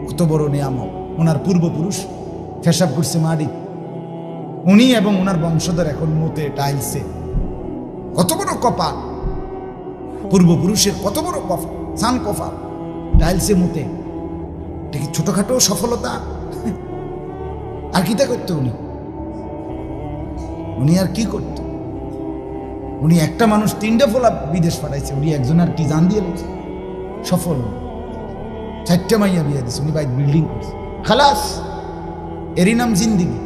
কত বড় নিয়ামত! ওনার পূর্বপুরুষ পেশাব করছে মাটি, উনি এবং ওনার বংশধর এখন মতে টাইলসে। কত বড় কপাল! পূর্বপুরুষের কত বড় সান কপাল, টাইলসে মতে। এটা কি ছোটখাটো সফলতা? আর কিটা করতো উনি আর কি করত? উনি একটা মানুষ 3টা ফোলা বিদেশ পাঠাইছে, উনি একজন আর কি জান দিয়ে লেগেছে সফল। 4টা মাইয়া বিয়া দিচ্ছে, উনি বাইক বিল্ডিং করছে, খালাস। এরই নাম জিন্দিগি।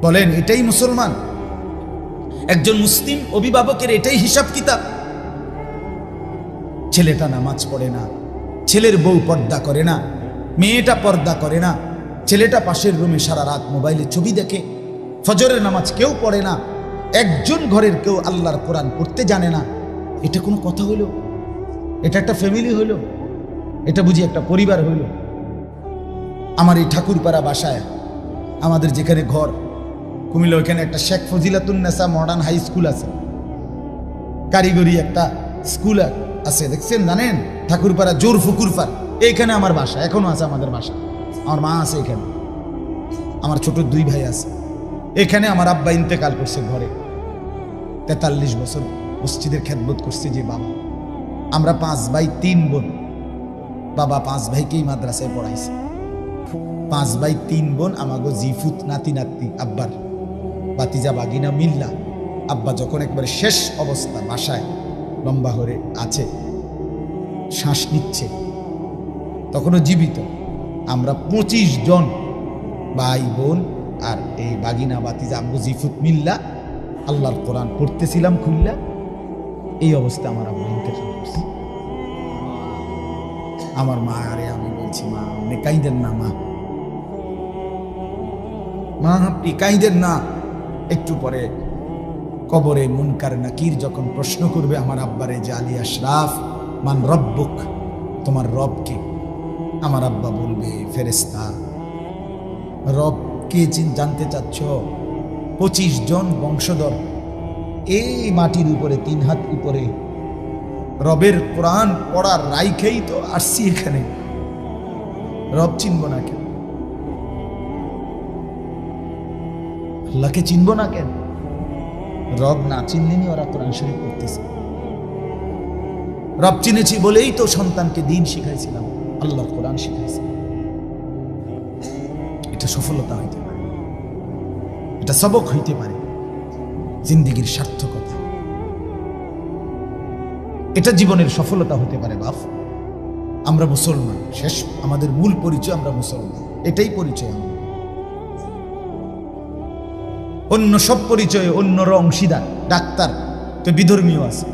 বলেন এটাই মুসলমান? একজন মুসলিম অভিভাবকের এটাই হিসাব কিতাব? ছেলেটা নামাজ পড়ে না, ছেলের বউ পর্দা করে না, মেয়েটা পর্দা করে না, ছেলেটা পাশের রুমে সারা রাত মোবাইলে ছবি দেখে, ফজরের নামাজ কেউ পড়ে না, একজন ঘরের কেউ আল্লাহর কোরআন পড়তে জানে না। এটা কোনো কথা হইল? এটা একটা ফ্যামিলি হইল? এটা বুঝি একটা পরিবার হইল? আমার এই ঠাকুরপাড়া বাসায়, আমাদের যেখানে ঘর কুমিল্লা, ওইখানে একটা Sheikh Fazilatunnesa modern high school আছে, কারিগরি একটা স্কুল আছে, দেখছেন জানেন? ঠাকুরপাড়া জোর ফুকুরপাড়, এইখানে আমার বাসা, এখনো আছে আমাদের বাসা। আমার মা আছে এখানে, আমার ছোট 2 ভাই আছে এখানে। আমার আব্বা ইন্তেকাল করছে ঘরে, 43 বছর মসজিদের খেদমত করছে যে বাবা। আমরা 5 ভাই 3 বোন। বাবা 5 ভাইকেই মাদ্রাসায় পড়াইছে। 5 ভাই 3 বোন, আমাগো জিফুত নাতি নাতি, আব্বার বাতিজা বাগিনা মিল্লা। আব্বা যখন একবারে শেষ অবস্থা, বাসায় লম্বা হয়ে আছে, শ্বাস নিচ্ছে, তখনও জীবিত। আমরা 25 জন ভাই বোন আর এই বাগিনা বাতিজা আব্বু জিফুত মিল্লা আল্লাহর কোরআন পড়তেছিলাম খুললা। এই অবস্থা আমার আব্বা ইন্তেকাল করছে। আমার মা, আরে আমি বলছি মা আপনি কাইদেন না, মা আপনি কাইদেন না। একটু পরে কবরে মুনকার নাকির যখন প্রশ্ন করবে আমার আব্বারে যে আলী আশরাফ মান রব্বুক, তোমার রব কে? আমার আব্বা বলবে ফেরেশতা। রব কে জানতে চাচ্ছ? 25 জন বংশধর এই মাটির উপরে 3 হাত উপরে রবের কোরআন পড়ার রাইখেই তো আসছি এখানে। রব চিনব না কেন? আল্লাহকে চিনব না কেন? রব না চিনলেনি ওরা কোরআন শরীফ পড়তেছে। রব চিনেছি বলেই তো সন্তানকে দিন শিখাইছিলাম, আল্লাহর কোরআন শিখাইছি। এটা সফলতা হইতে পারে, এটা সবক হইতে পারে, জিন্দেগীর সার্থকতা, এটা জীবনের সফলতা হতে পারে। বাপ, আমরা মুসলমান, শেষ আমাদের মূল পরিচয় আমরা মুসলমান, এটাই পরিচয়। অন্য সব পরিচয়ে অন্যরা অংশীদার। ডাক্তার তো বিধর্মীয় আছে,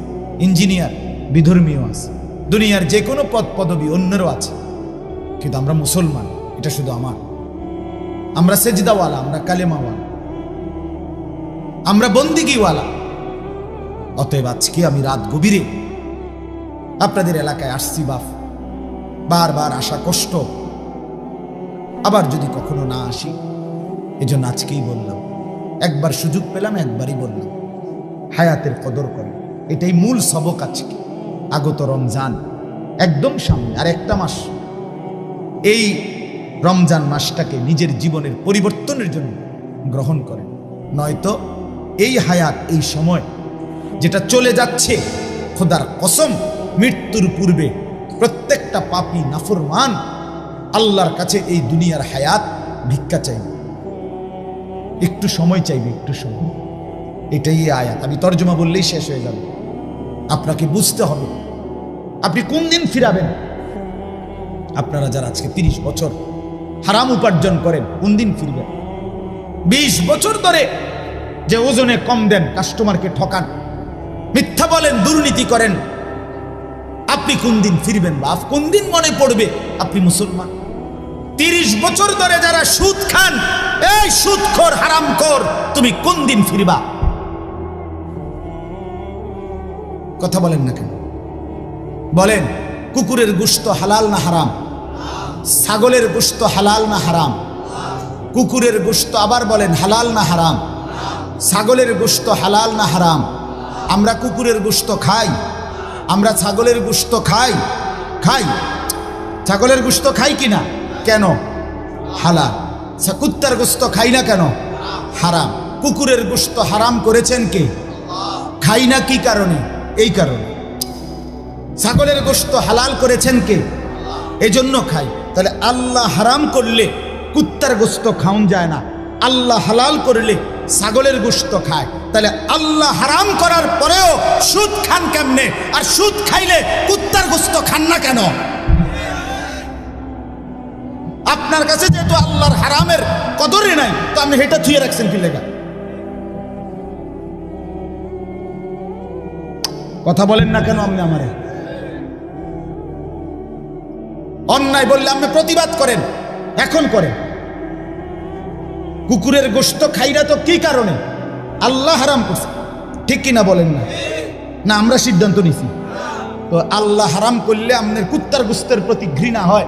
ইঞ্জিনিয়ার বিধর্মীয় আছে, দুনিয়ার যে কোনো পদ পদবী অন্যেরও আছে, কিন্তু আমরা মুসলমান, এটা শুধু আমার। আমরা সেজদাওয়ালা, আমরা কালেমাওয়ালা, আমরা বন্দিগিওয়ালা। অতএব আজকে আমি রাত গভীরে আপনাদের এলাকায় আসছি বাপ, বারবার আসা কষ্ট, আবার যদি কখনো না আসি, এজন্য আজকেই বললাম। একবার সুযোগ পেলাম, একবারই বললাম, হায়াতের কদর করে। এটাই মূল সবক আজকে। আগত রমজান একদম সামনে, আর একটা মাস। এই রমজান মাসটাকে নিজের জীবনের পরিবর্তনের জন্য গ্রহণ করেন, নয়তো এই হায়াত, এই সময় যেটা চলে যাচ্ছে, খোদার কসম মৃত্যুর পূর্বে প্রত্যেকটা পাপী নাফরমান আল্লাহর কাছে এই দুনিয়ার হায়াত ভিক্ষা চাইবে, একটু সময় চাইবে, একটু সময়। এটাই আয়াত। আমি তর্জমা বললেই শেষ হয়ে যাবে। আপনাকে বুঝতে হবে আপনি কোন দিন ফিরাবেন। আপনারা যারা আজকে 30 বছর হারাম উপার্জন করেন, কোন দিন ফিরবেন? 20 বছর ধরে যে ওজনে কম দেন, কাস্টমারকে ঠকান, মিথ্যা বলেন, দুর্নীতি করেন, আপনি কোন দিন ফিরবেন? বাপ, কোন দিন মনে পড়বে আপনি মুসলমান? 30 বছর ধরে যারা সুদ খান, এই সুদখোর হারামখোর, তুমি কোন দিন ফিরবা? কথা বলেন না কেন? বলেন, কুকুরের গোশত হালাল না হারাম? ছাগলের গোশত হালাল না হারাম? কুকুরের গোশত আবার বলেন হালাল না হারাম? ছাগলের গোশত হালাল না হারাম? আমরা কুকুরের গোশত খাই, আমরা ছাগলের গোশত খাই, খাই। ছাগলের গোশত খাই কিনা? কেন? হালাল। কুত্তার গোশত খাই না কেন? হারাম। কুকুরের গোশত হারাম করেছেন কে? খাই না কি কারণে? এই কারণে। ছাগলের গোশত হালাল করেছেন কে? এজন্য খাই। তাহলে আল্লাহ হারাম করলে কুত্তার গোশত খাওন যায় না, আল্লাহ হালাল করলে ছাগলের গোশত খায়। তাহলে আল্লাহ হারাম করার পরেও সুদ খান কেমনে? আর সুদ খাইলে কুত্তার গোশত খান না কেন? আপনার কাছে যেহেতু আল্লাহর হারামের কদরই নাই, তো আপনি হেটা থুয়ে রাখছেন কি লেগা? কথা বলেন না কেন? আপনি আমারে অন্যায় বললে আপনি প্রতিবাদ করেন, এখন করেন। কুকুরের গোশত খাইরা তো কি কারণে? আল্লাহ হারাম করছে, ঠিক কিনা বলেন না? না আমরা সিদ্ধান্ত নিছি? তো আল্লাহ হারাম করলে আপনার কুত্তার গোশতের প্রতি ঘৃণা হয়,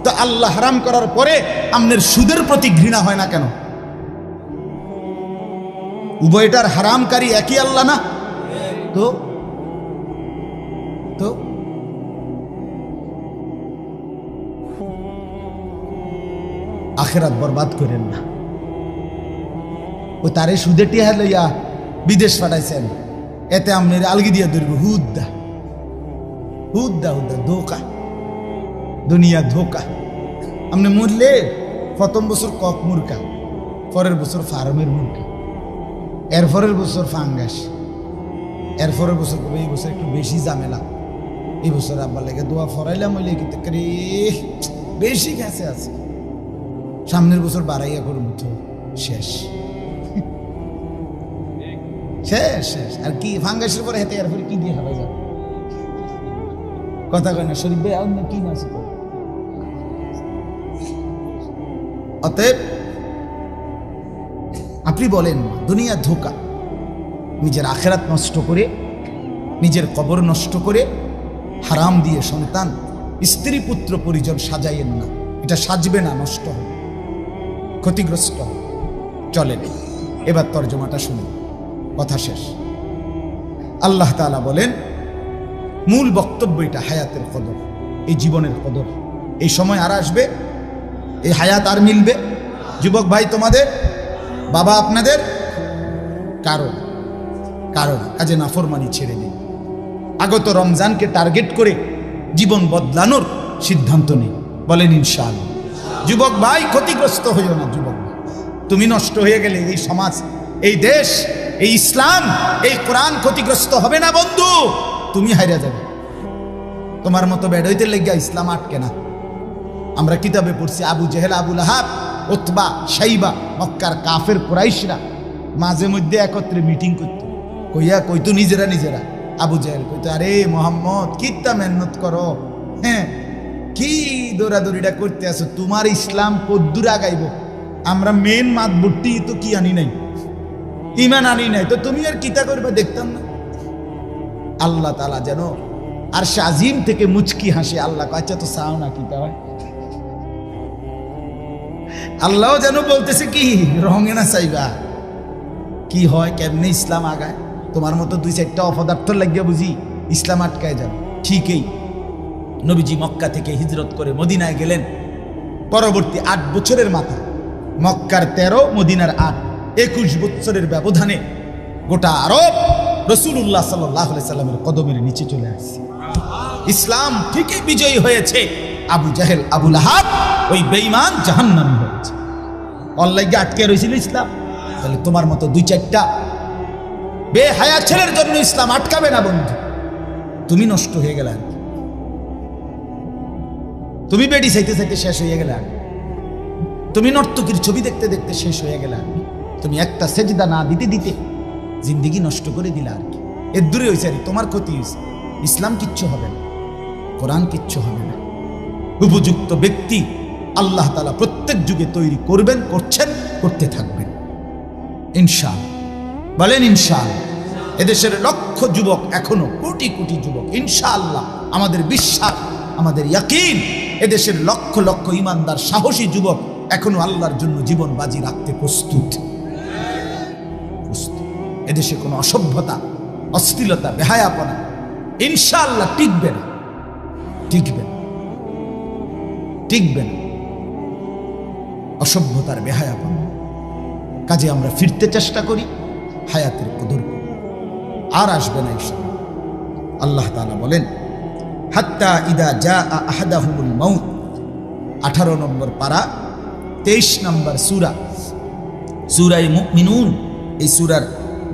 তো আল্লাহ হারাম করার পরে আপনার সুদের প্রতি ঘৃণা হয় না কেন? উভয়টার হারামকারী একই আল্লাহ না? তো তো আখিরাত বরবাদ করেন না। ও তারে সুদে টিহা লইয়া বিদেশ পাঠাইছেন, এতে আপনার আলগি দিয়া ধরবে। হুদ্দা হুদ্দা হুদ্দা ধোকা, দুনিয়া ধোকা। আপনি মরলে প্রথম বছর কক মুরকা, পরের বছর ফার্মের মুরকা, এরপরের বছর ফাঙ্গাস, এরপরের বছর এই বছর একটু বেশি ঝামেলা, এই বছর আব্বার লেগে দোয়া ফরাইলাম, ওই লেগে বেশি গেছে আছে, সামনের বছর বাড়াইয়া করে মুঠো শেষ শেষ শেষ। আর কি ফাঙ্গাসের পরে হেঁটে এরপরে কি দিয়ে খাওয়া যাবে? কথা কয় না শরীফ ভাই, আর কি মাছ? অতএব আপনি বলেন দুনিয়া ধোকা। নিজের আখেরাত নষ্ট করে, নিজের কবর নষ্ট করে, হারাম দিয়ে সন্তান, স্ত্রী, পুত্র, পরিজন সাজাইয়েন না। এটা সাজবে না, নষ্ট হবে, ক্ষতিগ্রস্ত হবে। চলেন এবার তর্জমাটা শুনে কথা শেষ। আল্লাহ তাআলা বলেন, মূল বক্তব্য এটা হায়াতের কদর, এই জীবনের কদর। এই সময় আর আসবে, এই হায়াত আর মিলবে? যুবক ভাই তোমাদের, বাবা আপনাদের, কারণ কাজে নাফরমানি ছেড়ে দিন। আগত রমজানকে টার্গেট করে জীবন বদলানোর সিদ্ধান্ত নেই। বলেন ইনশাআল্লাহ। যুবক ভাই ক্ষতিগ্রস্ত হইও না। যুবক ভাই, তুমি নষ্ট হয়ে গেলে এই সমাজ, এই দেশ, এই ইসলাম, এই কোরআন ক্ষতিগ্রস্ত হবে না বন্ধু, তুমি হাইরা যাবে। তোমার মতো বেড়াইতে লেগে ইসলাম আটকে না। আমরা কিতাবে পড়ছি, আবু জেহেল, আবু লাহাব, উতবা, শাইবা, মক্কার কাফের কুরাইশরা মাঝে মধ্যে একত্রে মিটিং করত, কইতো নিজেরা আবু জাহেল কইতো, আরে মোহাম্মদ কিত্তা মেহনত করো, হ্যাঁ কি দৌড়াদৌড়িটা করতে আসো, তোমার ইসলাম কদ্দুর আগাইব, আমরা মেন মাতবুটি তো কি আনি নাই, ইমান আনি নাই, তো তুমি আর কিতা করবে দেখতাম না। আল্লাহ তাআলা যেন আর শাজিম থেকে মুচকি হাসি, আল্লাহ আচ্ছা তো চাও না কিতা হয়, আল্লাহ যেন বলতেছে কি রঙে না চাইবা কি হয়, কেমনে ইসলাম আগায়, তোমার মতো দুই চারটা অপদার্থ লাগিয়া বুঝি ইসলাম আটকায় যাবে। ঠিকই নবীজি মক্কা থেকে হিজরত করে মদিনায় গেলেন, পরবর্তী 8 বছরের মাথা, মক্কার 13, মদিনার 8, 21 বছরের ব্যবধানে গোটা আরব রাসূলুল্লাহ সাল্লাল্লাহু আলাইহি সাল্লামের কদমের নিচে চলে আসছে। ইসলাম ঠিকই বিজয়ী হয়েছে, আবু জাহেল আবু লাহাব ওই বেঈমান জাহান্নামী হয়েছে। অল্লাইকে আটকে রয়েছিল ইসলাম, তাহলে তোমার মতো দুই চারটা বেহায়া ছেলের জন্য ইসলাম আটকাবে না বন্ধু। তুমি নষ্ট হয়ে গেলে, আর তুমি বেডি চাইতে চাইতে শেষ হয়ে গেলে, আর তুমি নর্তকীর ছবি দেখতে দেখতে শেষ হয়ে গেলে, আর তুমি একটা সেজদা না দিতে দিতে জিন্দিগি নষ্ট করে দিলে, আর কি এর দূরে হয়েছে, আর তোমার ক্ষতি হয়েছে। ইসলাম কিচ্ছু হবে না, কোরআন কিচ্ছু হবে না। উপযুক্ত ব্যক্তি আল্লাহ তাআলা প্রত্যেক যুগে তৈরি করবেন, করছেন, করতে থাকবেন ইনশাআল্লাহ। বলেন ইনশাআল্লাহ। এদেশের লক্ষ যুবক, এখনো কোটি কোটি যুবক, ইনশাআল্লাহ আমাদের বিশ্বাস, আমাদের ইয়াকিন, এদেশের লক্ষ লক্ষ ইমানদার সাহসী যুবক এখনো আল্লাহর জন্য জীবন বাজি রাখতে প্রস্তুত। এদেশে কোনো অসভ্যতা, অশ্লীলতা, বেহায়াপনা ইনশাআল্লাহ টিকবে না, টিকবে না, টিকবে না। অসভ্যতার, বেহায়াপনা কাজে আমরা ফিরতে চেষ্টা করি, হায়াতের কদর করি, আর আসবে না এইসব। আল্লাহ তাআলা বলেন, হাত্তা ইদা জাআ আহাদাহুমুল মাউত, 18 নম্বর পারা, 23 নম্বর সূরা, সূরা মুমিনুন। এই সূরার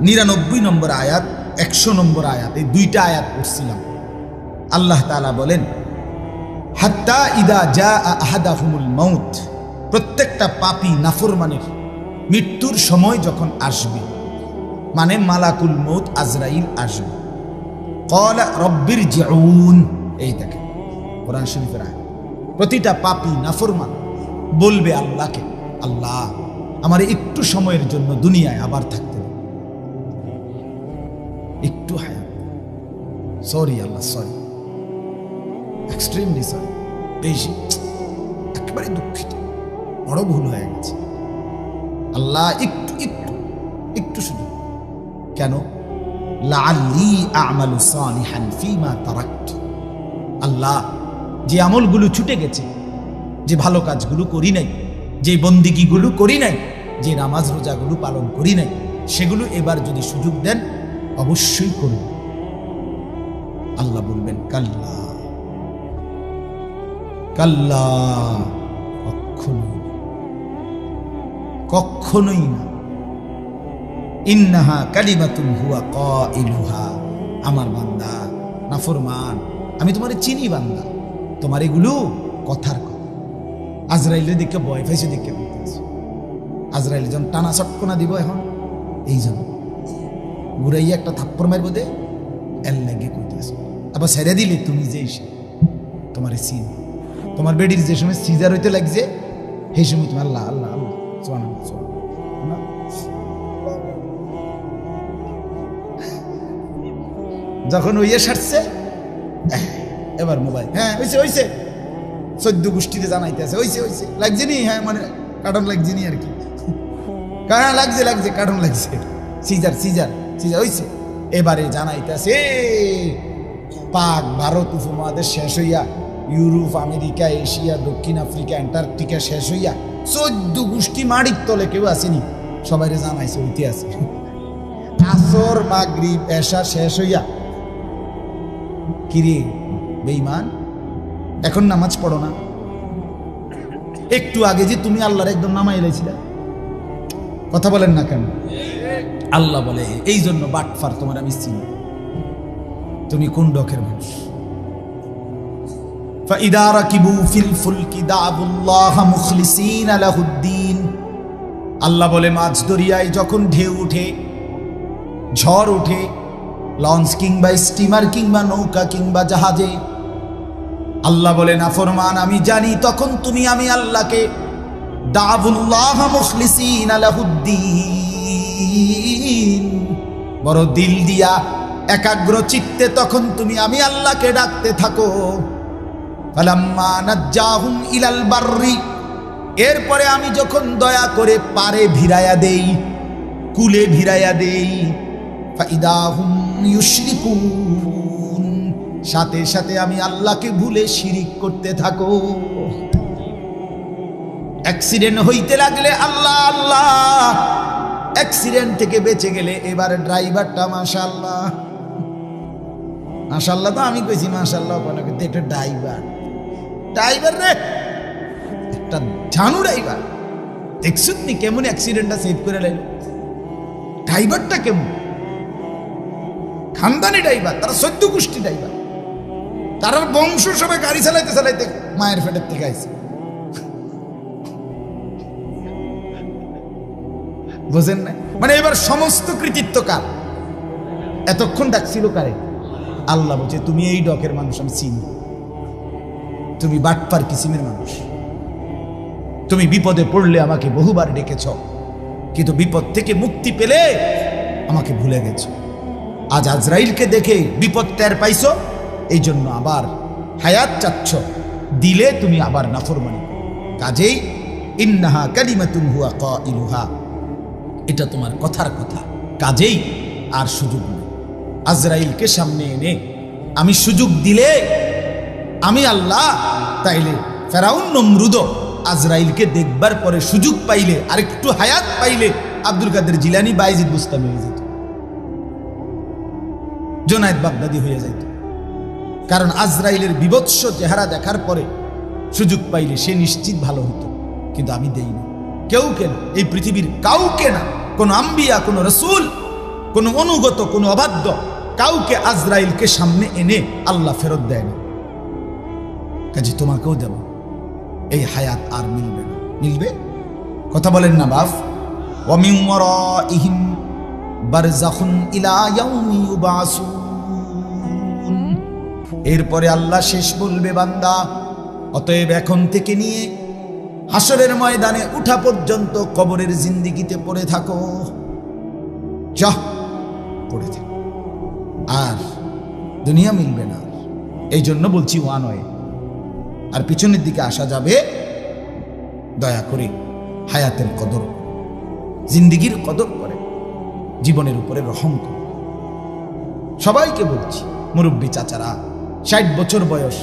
99 নম্বর আয়াত, 100 নম্বর আয়াত, এই দুইটা আয়াত পড়ছিলাম। আল্লাহ তাআলা বলেন, হাত্তা ইদা জাআ আহাদাহুমুল মাউত, প্রত্যেকটা পাপী নাফরমানের মৃত্যুর সময় যখন আসবে, মানে মালাকুল মউত আজরাইল আসবে, ক্বালা রব্বিরজিউন, এই দেখেন কোরআন শরীফের আয়াত। প্রতিটা পাপী নাফরমান বলবে আল্লাহকে, আল্লাহ আমার একটু সময়ের জন্য দুনিয়ায় আবার থাকতে হবে, একটু হায়াত, সরি আল্লাহ, সরি, এক্সট্রিমলি সরি, বেশি একেবারে দুঃখিত, বড় ভুল হয়ে গেছে আল্লাহ, একটু একটু একটু শুধু। কেন? লাআল্লি আ'মালু সালিহান ফীমা তারাকতু, আল্লাহ যে আমলগুলো ছুটে গেছে, যে ভালো কাজগুলো করি নাই, যে বন্দিগিগুলো করি নাই, যে নামাজ রোজাগুলো পালন করি নাই, সেগুলো এবার যদি সুযোগ দেন অবশ্যই করব। আল্লাহ বলবেন কাল্লা, কাল্লা, কখনোই, কখনোই না। ইন্নাহা কালিমাতুন হুয়া কাইলুহা, আমার বান্দা নাফরমান, আমি তোমারে চিনি বান্দা, তোমার এগুলো কথার কথা। আজরাইলের দিকে ভয় পাইছে, দিকে আজরাইল যখন টানা চটকনা দিব, এখন এই জন্য ঘুরাইয়া একটা থাপ্পড় মারবো দে, এর লাগে কইতেছে। আবার ছেড়ে দিলে তুমি যে তোমার চিন, তোমার বেডির যে সময় সিজার হইতে লাগছে, সেই সময় তুমি আল্লাহ আল্লাহ আল্লাহ যখন ওইয়ে সারছে, এবার মোবাইল, হ্যাঁ হইছে হইছে, 14 গোষ্ঠীতে জানাইতেছে, হইছে হইছে, লাগছে নি, হ্যাঁ মানে কার্টন লাগছে নি আর কি, হ্যাঁ লাগছে লাগছে, কার্টন লাগছে, সিজার সিজার সিজার হইছে। এবারে জানাইতেছে পাক ভারত উপমহাদেশ শেষ হইয়া, ইউরোপ, আমেরিকা, এশিয়া, দক্ষিণ আফ্রিকা, অ্যান্টার্কটিকা শেষ হইয়া 14 গোষ্ঠী মাটির তলে কেউ আসেনি, সবাই জানাইছে ঐতিহাসিক। আসর, মাগরিব, এশা শেষ হইয়া, কিরে বেঈমান এখন নামাজ পড়ো না? একটু আগে যে তুমি আল্লাহর একদম নামাই লাইছিলা, কথা বলেন না কেন? আল্লাহ বলে এই জন্য বাটফার তোমার আমি চিনি, তুমি কোন ডকের মানুষ। فإذا ركبوا في الفلك دعوا الله مخلصين له الدين, আল্লাহ বলে মাছ দরিয়ায় যখন ঢেউ উঠে, ঝড় উঠে, লঞ্চ কিংবা স্টিমার কিংবা নৌকা কিংবা জাহাজে। আল্লাহ বলে নাফরমান আমি জানি তখন তুমি আমি আল্লাহকে দাবুল্লাহ মুখলিসিনা লাহুদ্দিন, বড় দিল দিয়া একাগ্র চিত্তে তখন তুমি আমি আল্লাহকে ডাকতে থাকো। ফালাম্মা নাজ্জাহুম ইলাল বাররি, এরপরে আমি যখন দয়া করে পারে ভিড়াইয়া দেই, কুলে ভিড়াইয়া দেই, ফাইদাহুম ইউশরিকুন, সাথে সাথে আমি আল্লাহকে ভুলে শিরিক করতে থাকো। অ্যাক্সিডেন্ট হইতে লাগলে আল্লাহ আল্লাহ, অ্যাক্সিডেন্ট থেকে বেঁচে গেলে এবার ড্রাইভারটা মাশাআল্লাহ, মাশাআল্লাহ তো আমি কইছি মাশাআল্লাহ, কিন্তু এটা ড্রাইভার, ড্রাইভার রে একটা জানু ড্রাইভার, দেখছুন নি কেমন অ্যাক্সিডেন্টটা সেভ করে লাইল। ড্রাইভারটা কেমন খানদানি ড্রাইভার, তারা 14 গোষ্ঠী ড্রাইভার, তারা বংশ সবাই গাড়ি চালাইতে চালাইতে মায়ের পেটের থেকে আইছে। বুঝেন না? মানে এবার সমস্ত কৃতিত্ব কার? এতক্ষণ ডাকছিল কারে? আল্লাহ বলছে তুমি এই ডকের মানুষ আমি চিনি, তুমি বাটপার কিসিমের মানুষ, তুমি বিপদে পড়লে আমাকে বহুবার ডেকেছ, কিন্তু বিপদ থেকে মুক্তি পেলে আমাকে ভুলে গেছ। আজ আজরাইলকে দেখে বিপদ টের পাইছো, এই জন্য আবার হায়াত চাচ্ছ, দিলে তুমি আবার নাফরমানি। কাজেই ইন্নাহা কালিমাতুন হুয়া কাইলুহা, এটা তোমার কথার কথা, কাজেই আর সুযোগ নেই। আজরাইলকে সামনে এনে আমি সুযোগ দিলে আমি আল্লাহ, তাইলে ফেরাউন নমরুদ আজরাইলকে দেখবার পরে সুযোগ পাইলে, আরেকটু হায়াত পাইলে আব্দুল কাদের জিলানী বায়েজিদ বুস্তামি হয়ে যেত, জুনায়েদ বাগদাদি হয়ে যেত। কারণ আজরাইলের বিভৎস চেহারা দেখার পরে সুযোগ পাইলে সে নিশ্চিত ভালো হতো, কিন্তু আমি দেই না, কেউকে না, এই পৃথিবীর কাউকে না, কোন আম্বিয়া, কোন রসুল, কোন অনুগত, কোন অবাধ্য কাউকে আজরাইলকে সামনে এনে আল্লাহ ফেরত দেয় না। কাজে তোমাকেও দেব, এই হায়াত আর মিলবে না। মিলবে? কথা বলেন না বাপ। ওয়া মিন ওয়ারাইহিম বারযাখুন ইলা ইয়াউমি ইউবাসুন, এরপরে আল্লাহ শেষ বলবে বান্দা অতএব এখন থেকে নিয়ে হাসরের ময়দানে উঠা পর্যন্ত কবরের জিন্দেগিতে পড়ে থাকো, যা পড়ে থাকো, আর দুনিয়া মিলবে না। এই জন্য বলছি ওয়ান ওয়ে, আর পিছনের দিকে আসা যাবে। দয়া করে হায়াতের কদর, জিন্দেগির কদর করে, জীবনের উপরে রহম করে। সবাইকে বলছি, মুরব্বী চাচারা, 60 বছর বয়স,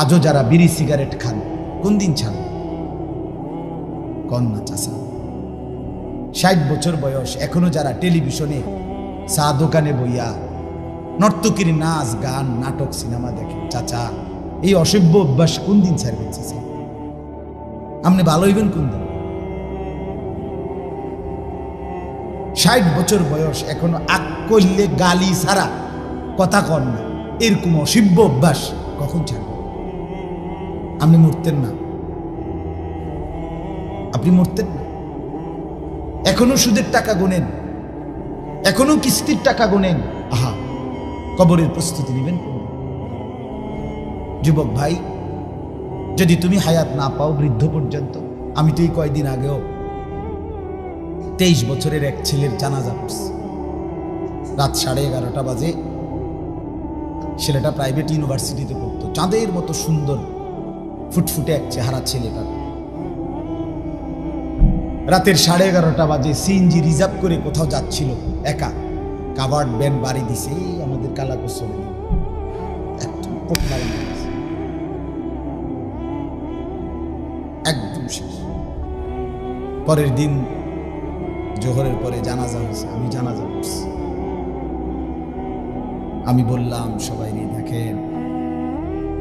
আজও যারা বিড়ি সিগারেট খান, কোন দিন ছাড়েন? কন্যা চাচা, 60 বছর বয়স, এখনো যারা টেলিভিশনে চা দোকানে বইয়া নর্তকীর নাচ গান নাটক সিনেমা দেখে, চাচা এই অসভ্য অভ্যাস কোন দিন ছাড়বেন? চাচা আপনি ভালো হইবেন কোন দিন? 60 বছর বয়স, এখনো আক করলে গালি ছাড়া কথা কন না, এরকম অসভ্য অভ্যাস কখন ছাড়বেন? আপনি মরতেন না, আপনি মরতেন না, এখনো সুদের টাকা গোনেন, এখনো কিস্তির টাকা গোনেন। আহা, কবরের প্রস্তুতি নেবেন। যুবক ভাই, যদি তুমি হায়াত না পাও বৃদ্ধ পর্যন্ত, আমি তো এই কয়দিন আগেও 23 বছরের এক ছেলের জানাজা পড়ছি, রাত 11:30 বাজে। ছেলেটা প্রাইভেট ইউনিভার্সিটিতে পড়তো, চাঁদের মতো সুন্দর ফুটফুটে এক চেহারা ছেলেটা। রাতের 11:30 বাজে সিএনজি রিজার্ভ করে কোথাও যাচ্ছিল একা, কাভার্ড ভ্যান বাড়ি দিছে আমাদের কালাকোচ চলে গেল, একদম পোকলা বানিয়েছে, একদম শেষ। পরের দিন জোহরের পরে জানাজা হয়েছে, আমি জানাজা করছি। আমি বললাম সবাই নিয়ে দেখেন,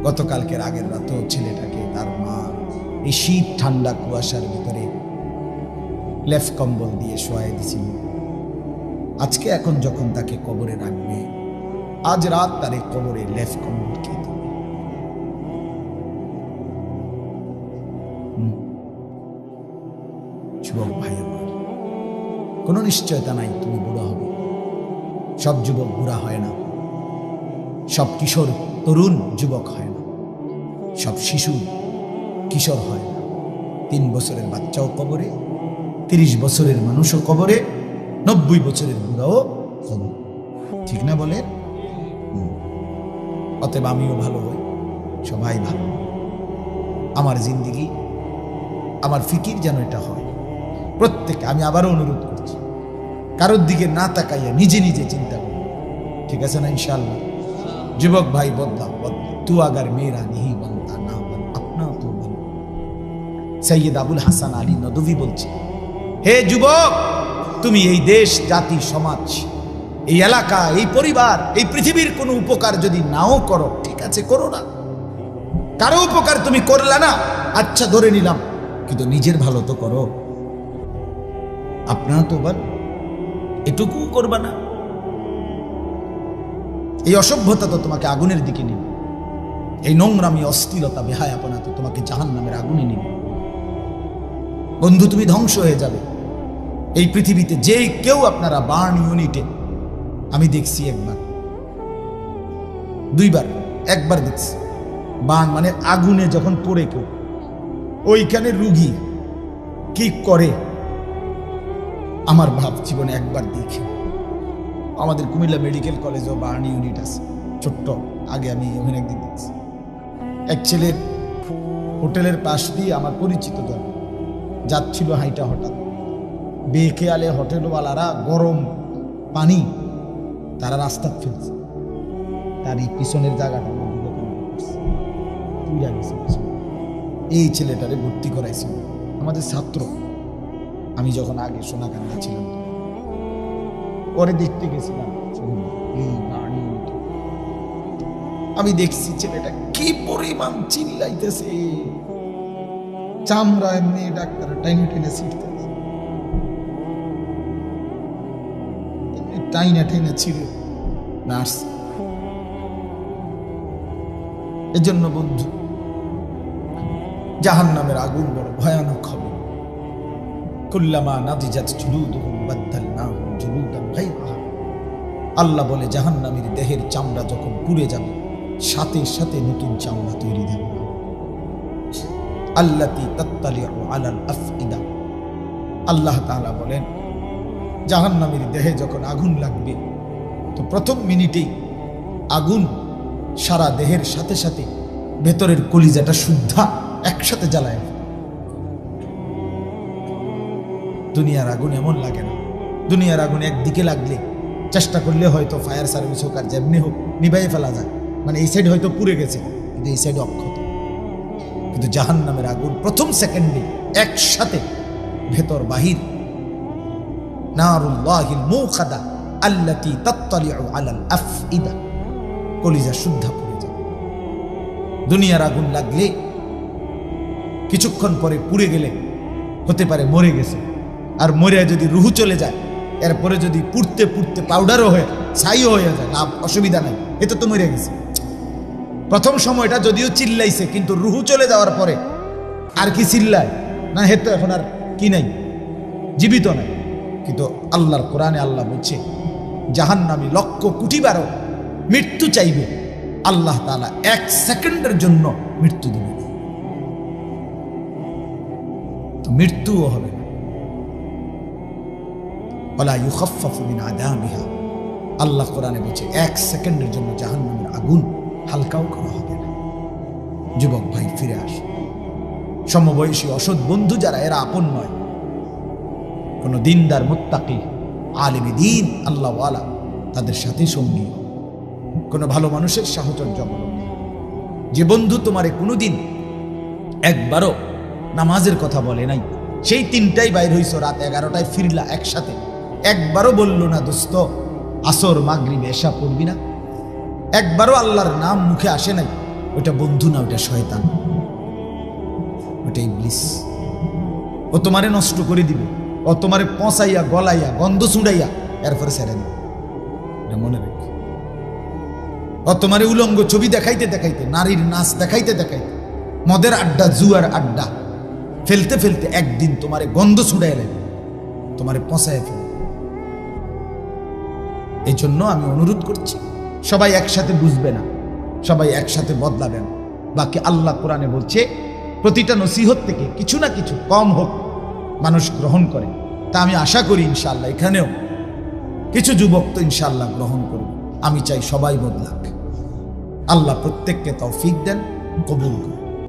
গতকালকের আগের রাতেও ছেলেটাকে তার মা এই শীত ঠান্ডা কুয়াশার ভিতরে লেফ কম্বল দিয়ে শোয়াই দিছিল। আজকে এখন যখন তাকে কবরে রাখবে, আজ রাত তার এই কবরে লেফ কম্বল কে দেবে? যুবক ভাই আমার, কোনো নিশ্চয়তা নাই তুমি বুড়ো হবে, সব যুবক বুড়া হয় না, সব কিশোর তরুণ যুবক হয় না, সব শিশু কিশোর হয় না। 3 বছরের বাচ্চাও কবরে, 30 বছরের মানুষও কবরে, 90 বছরের বুড়াও কবরে। ঠিক না বলেন? অতএব আমিও ভালো হই, সবাই ভালো। আমার জিন্দিগি, আমার ফিকির যেন এটা হয় প্রত্যেকে। আমি আবারও অনুরোধ করছি, কারোর দিকে না তাকাইয়া নিজে নিজে চিন্তা করুন। ঠিক আছে না? ইনশাআল্লাহ। যুবক ভাই বদলা বদলা, তু আগার মেরা नहीं बनता ना बन अपना तो बन। সৈয়দ আবুল হাসান আলী নদভী বলছে, হে যুবক, তুমি এই দেশ, জাতি, সমাজ, এই এলাকা, এই পরিবার, এই পৃথিবীর কোনো উপকার যদি নাও করো, ঠিক আছে, করো না। কারো উপকার তুমি করলা না, আচ্ছা ধরে নিলাম, কিন্তু নিজের ভালো তো করো। আপনারা তো বল এটুকু করবা না। এই অসভ্যতা তো তোমাকে আগুনের দিকে নিবে, এই নোংরামি, অস্থিরতা, বেহায়াপনা তো তোমাকে জাহান্নামের আগুনে নিবে। বন্ধু, তুমি ধ্বংস হয়ে যাবে এই পৃথিবীতে। যে কেউ আপনারা বার্ন ইউনিটে, আমি দেখছি একবার, 2 বার, একবার দেখছি বার্ন মানে আগুনে যখন পড়ে কেউ, ওইখানে রুগী কি করে আমার ভাব জীবনে একবার দেখি। আমাদের কুমিল্লা মেডিকেল কলেজেও বার্ন ইউনিট আছে, ছোট্ট, আগে আমি ওখানে একদিন দেখছি। এক ছেলের হোটেলের পাশ দিয়ে আমার পরিচিত দল যাচ্ছিল হাইটা, হঠাৎ বেখেয়ালে হোটেলওয়ালারা গরম পানি তারা রাস্তা ফেলছে, তারই পিছনের জায়গাটা এই ছেলেটারে ভর্তি করাইছিল আমাদের ছাত্র। আমি যখন আগে সোনাকান্দা ছিলাম, পরে দেখতে গেছিলাম, আমি দেখছি ছেলেটা কি পরিমাণ চিল্লাইতেছে, চামড়া এমনি ডাক্তার টাইনে টেনে ছিঁড়তেছে, টাইনা টেনে ছিঁড়ে নার্স। এজন্য বন্ধু, জাহান্নামের আগুন বড় ভয়ানক হবে। কুল্লামা নাদিজাত জুলুদুহুম বাদদালনাহুম জুলুদান গায়রাহা। আল্লাহ বলে, জাহান্নামীর দেহের চামড়া যখন পুড়ে যাবে, সাথে সাথে নতুন চামড়া তৈরি দেব। আল্লাতী তাত্তালিউ আলাল আফইদা। আল্লাহ তাআলা বলেন, জাহান্নামীর দেহে যখন আগুন লাগবে, তো প্রথম মিনিটেই আগুন সারা দেহের সাথে সাথে ভেতরের কলিজাটা শুদ্ধা একসাথে জ্বালায়। দুনিয়ার আগুন এমন লাগে না। দুনিয়ার আগুন একদিকে লাগলে চেষ্টা করলে হয়তো ফায়ার সার্ভিস হোক আর যেমনি হোক নিভাইয়ে ফেলা যায়, মানে এই সাইড হয়তো পুড়ে গেছে কিন্তু এই সাইড অক্ষত। কিন্তু জাহান্নামের আগুন প্রথম সেকেন্ডে একসাথে ভেতর বাহির। নারুল্লাহিল মুখাদা আল্লাতী তাত্তালিউ আলাল আফইদা, কলিজা শুদ্ধা পুড়ে যাবে। দুনিয়ার আগুন লাগলে কিছুক্ষণ পরে পুড়ে গেলে হতে পারে মরে গেছে, আর মরে যদি রুহু চলে যায়, এরপরে যদি পুড়তে পুড়তে পাউডারও হয়ে ছাইও হয়ে যায়, না অসুবিধা নাই, এটা তো মরে গেছে। প্রথম সময়টা যদিও চিল্লাইছে, কিন্তু রুহু চলে যাওয়ার পরে আর কি চিল্লায় না, হেতো এখন আর কি নাই, জীবিত নাই। কিন্তু আল্লাহর কোরআনে আল্লাহ বলছে, জাহান্নামী লক্ষ কোটি বারও মৃত্যু চাইবে, আল্লাহ তাআলা 1 সেকেন্ডের জন্য মৃত্যু দিবে, তো মৃত্যুও হবে না। ওয়ালা ইউখাফফাফু মিন আযাবিহা। আল্লাহ কোরআনে বলছে 1 সেকেন্ডের জন্য জাহান্নামের আগুন হালকাও করা হবে না। যুবক ভাই, ফিরে আসো। সমবয়সী অসৎ বন্ধু যারা, এরা আপন নয়। কোন দিনদার, মুত্তাকি, আলিমে দ্বীন, আল্লাহওয়ালা, তাদের সাথে সঙ্গী। কোন ভালো মানুষের সাহচর্য অবলম্বন। যে বন্ধু তোমারে কোনোদিন একবারও নামাজের কথা বলে নাই, সেই 3টায় বাইর হইছো, রাত 11টায় ফিরলা একসাথে, একবারও বললো না দোস্ত আসর মাগরিব এশা পড়বি না, একবারও আল্লাহর নাম মুখে আসে নাই, ওইটা বন্ধু না, ওইটা শয়তান, ওইটা ইবলিস। ও তোমারে নষ্ট করে দিবে, ও তোমারে পচাইয়া, গলাইয়া, গন্ধ ছুড়াইয়া এরপরে ছেড়ে দিবে, এটা মনে রেখো। ও তোমারে উলঙ্গ ছবি দেখাইতে দেখাইতে, নারীর নাচ দেখাইতে দেখাইতে, মদের আড্ডা, জুয়ার আড্ডা ফেলতে ফেলতে একদিন তোমারে গন্ধ ছুড়াই লাগবে, তোমারে পচাইয়া ফেলবে। এই জন্য আমি অনুরোধ করছি, সবাই একসাথে বুঝবে না, সবাই একসাথে বদলাবে না। বাকি আল্লাহ কোরআনে বলছে প্রতিটা নসিহত থেকে কিছু না কিছু কম হোক মানুষ গ্রহণ করে। তা আমি আশা করি ইনশাআল্লাহ এখানেও কিছু যুবক তো ইনশাআল্লাহ গ্রহণ করবে। আমি চাই সবাই বদলাক। আল্লাহ প্রত্যেককে তৌফিক দেন, কবুল করুন।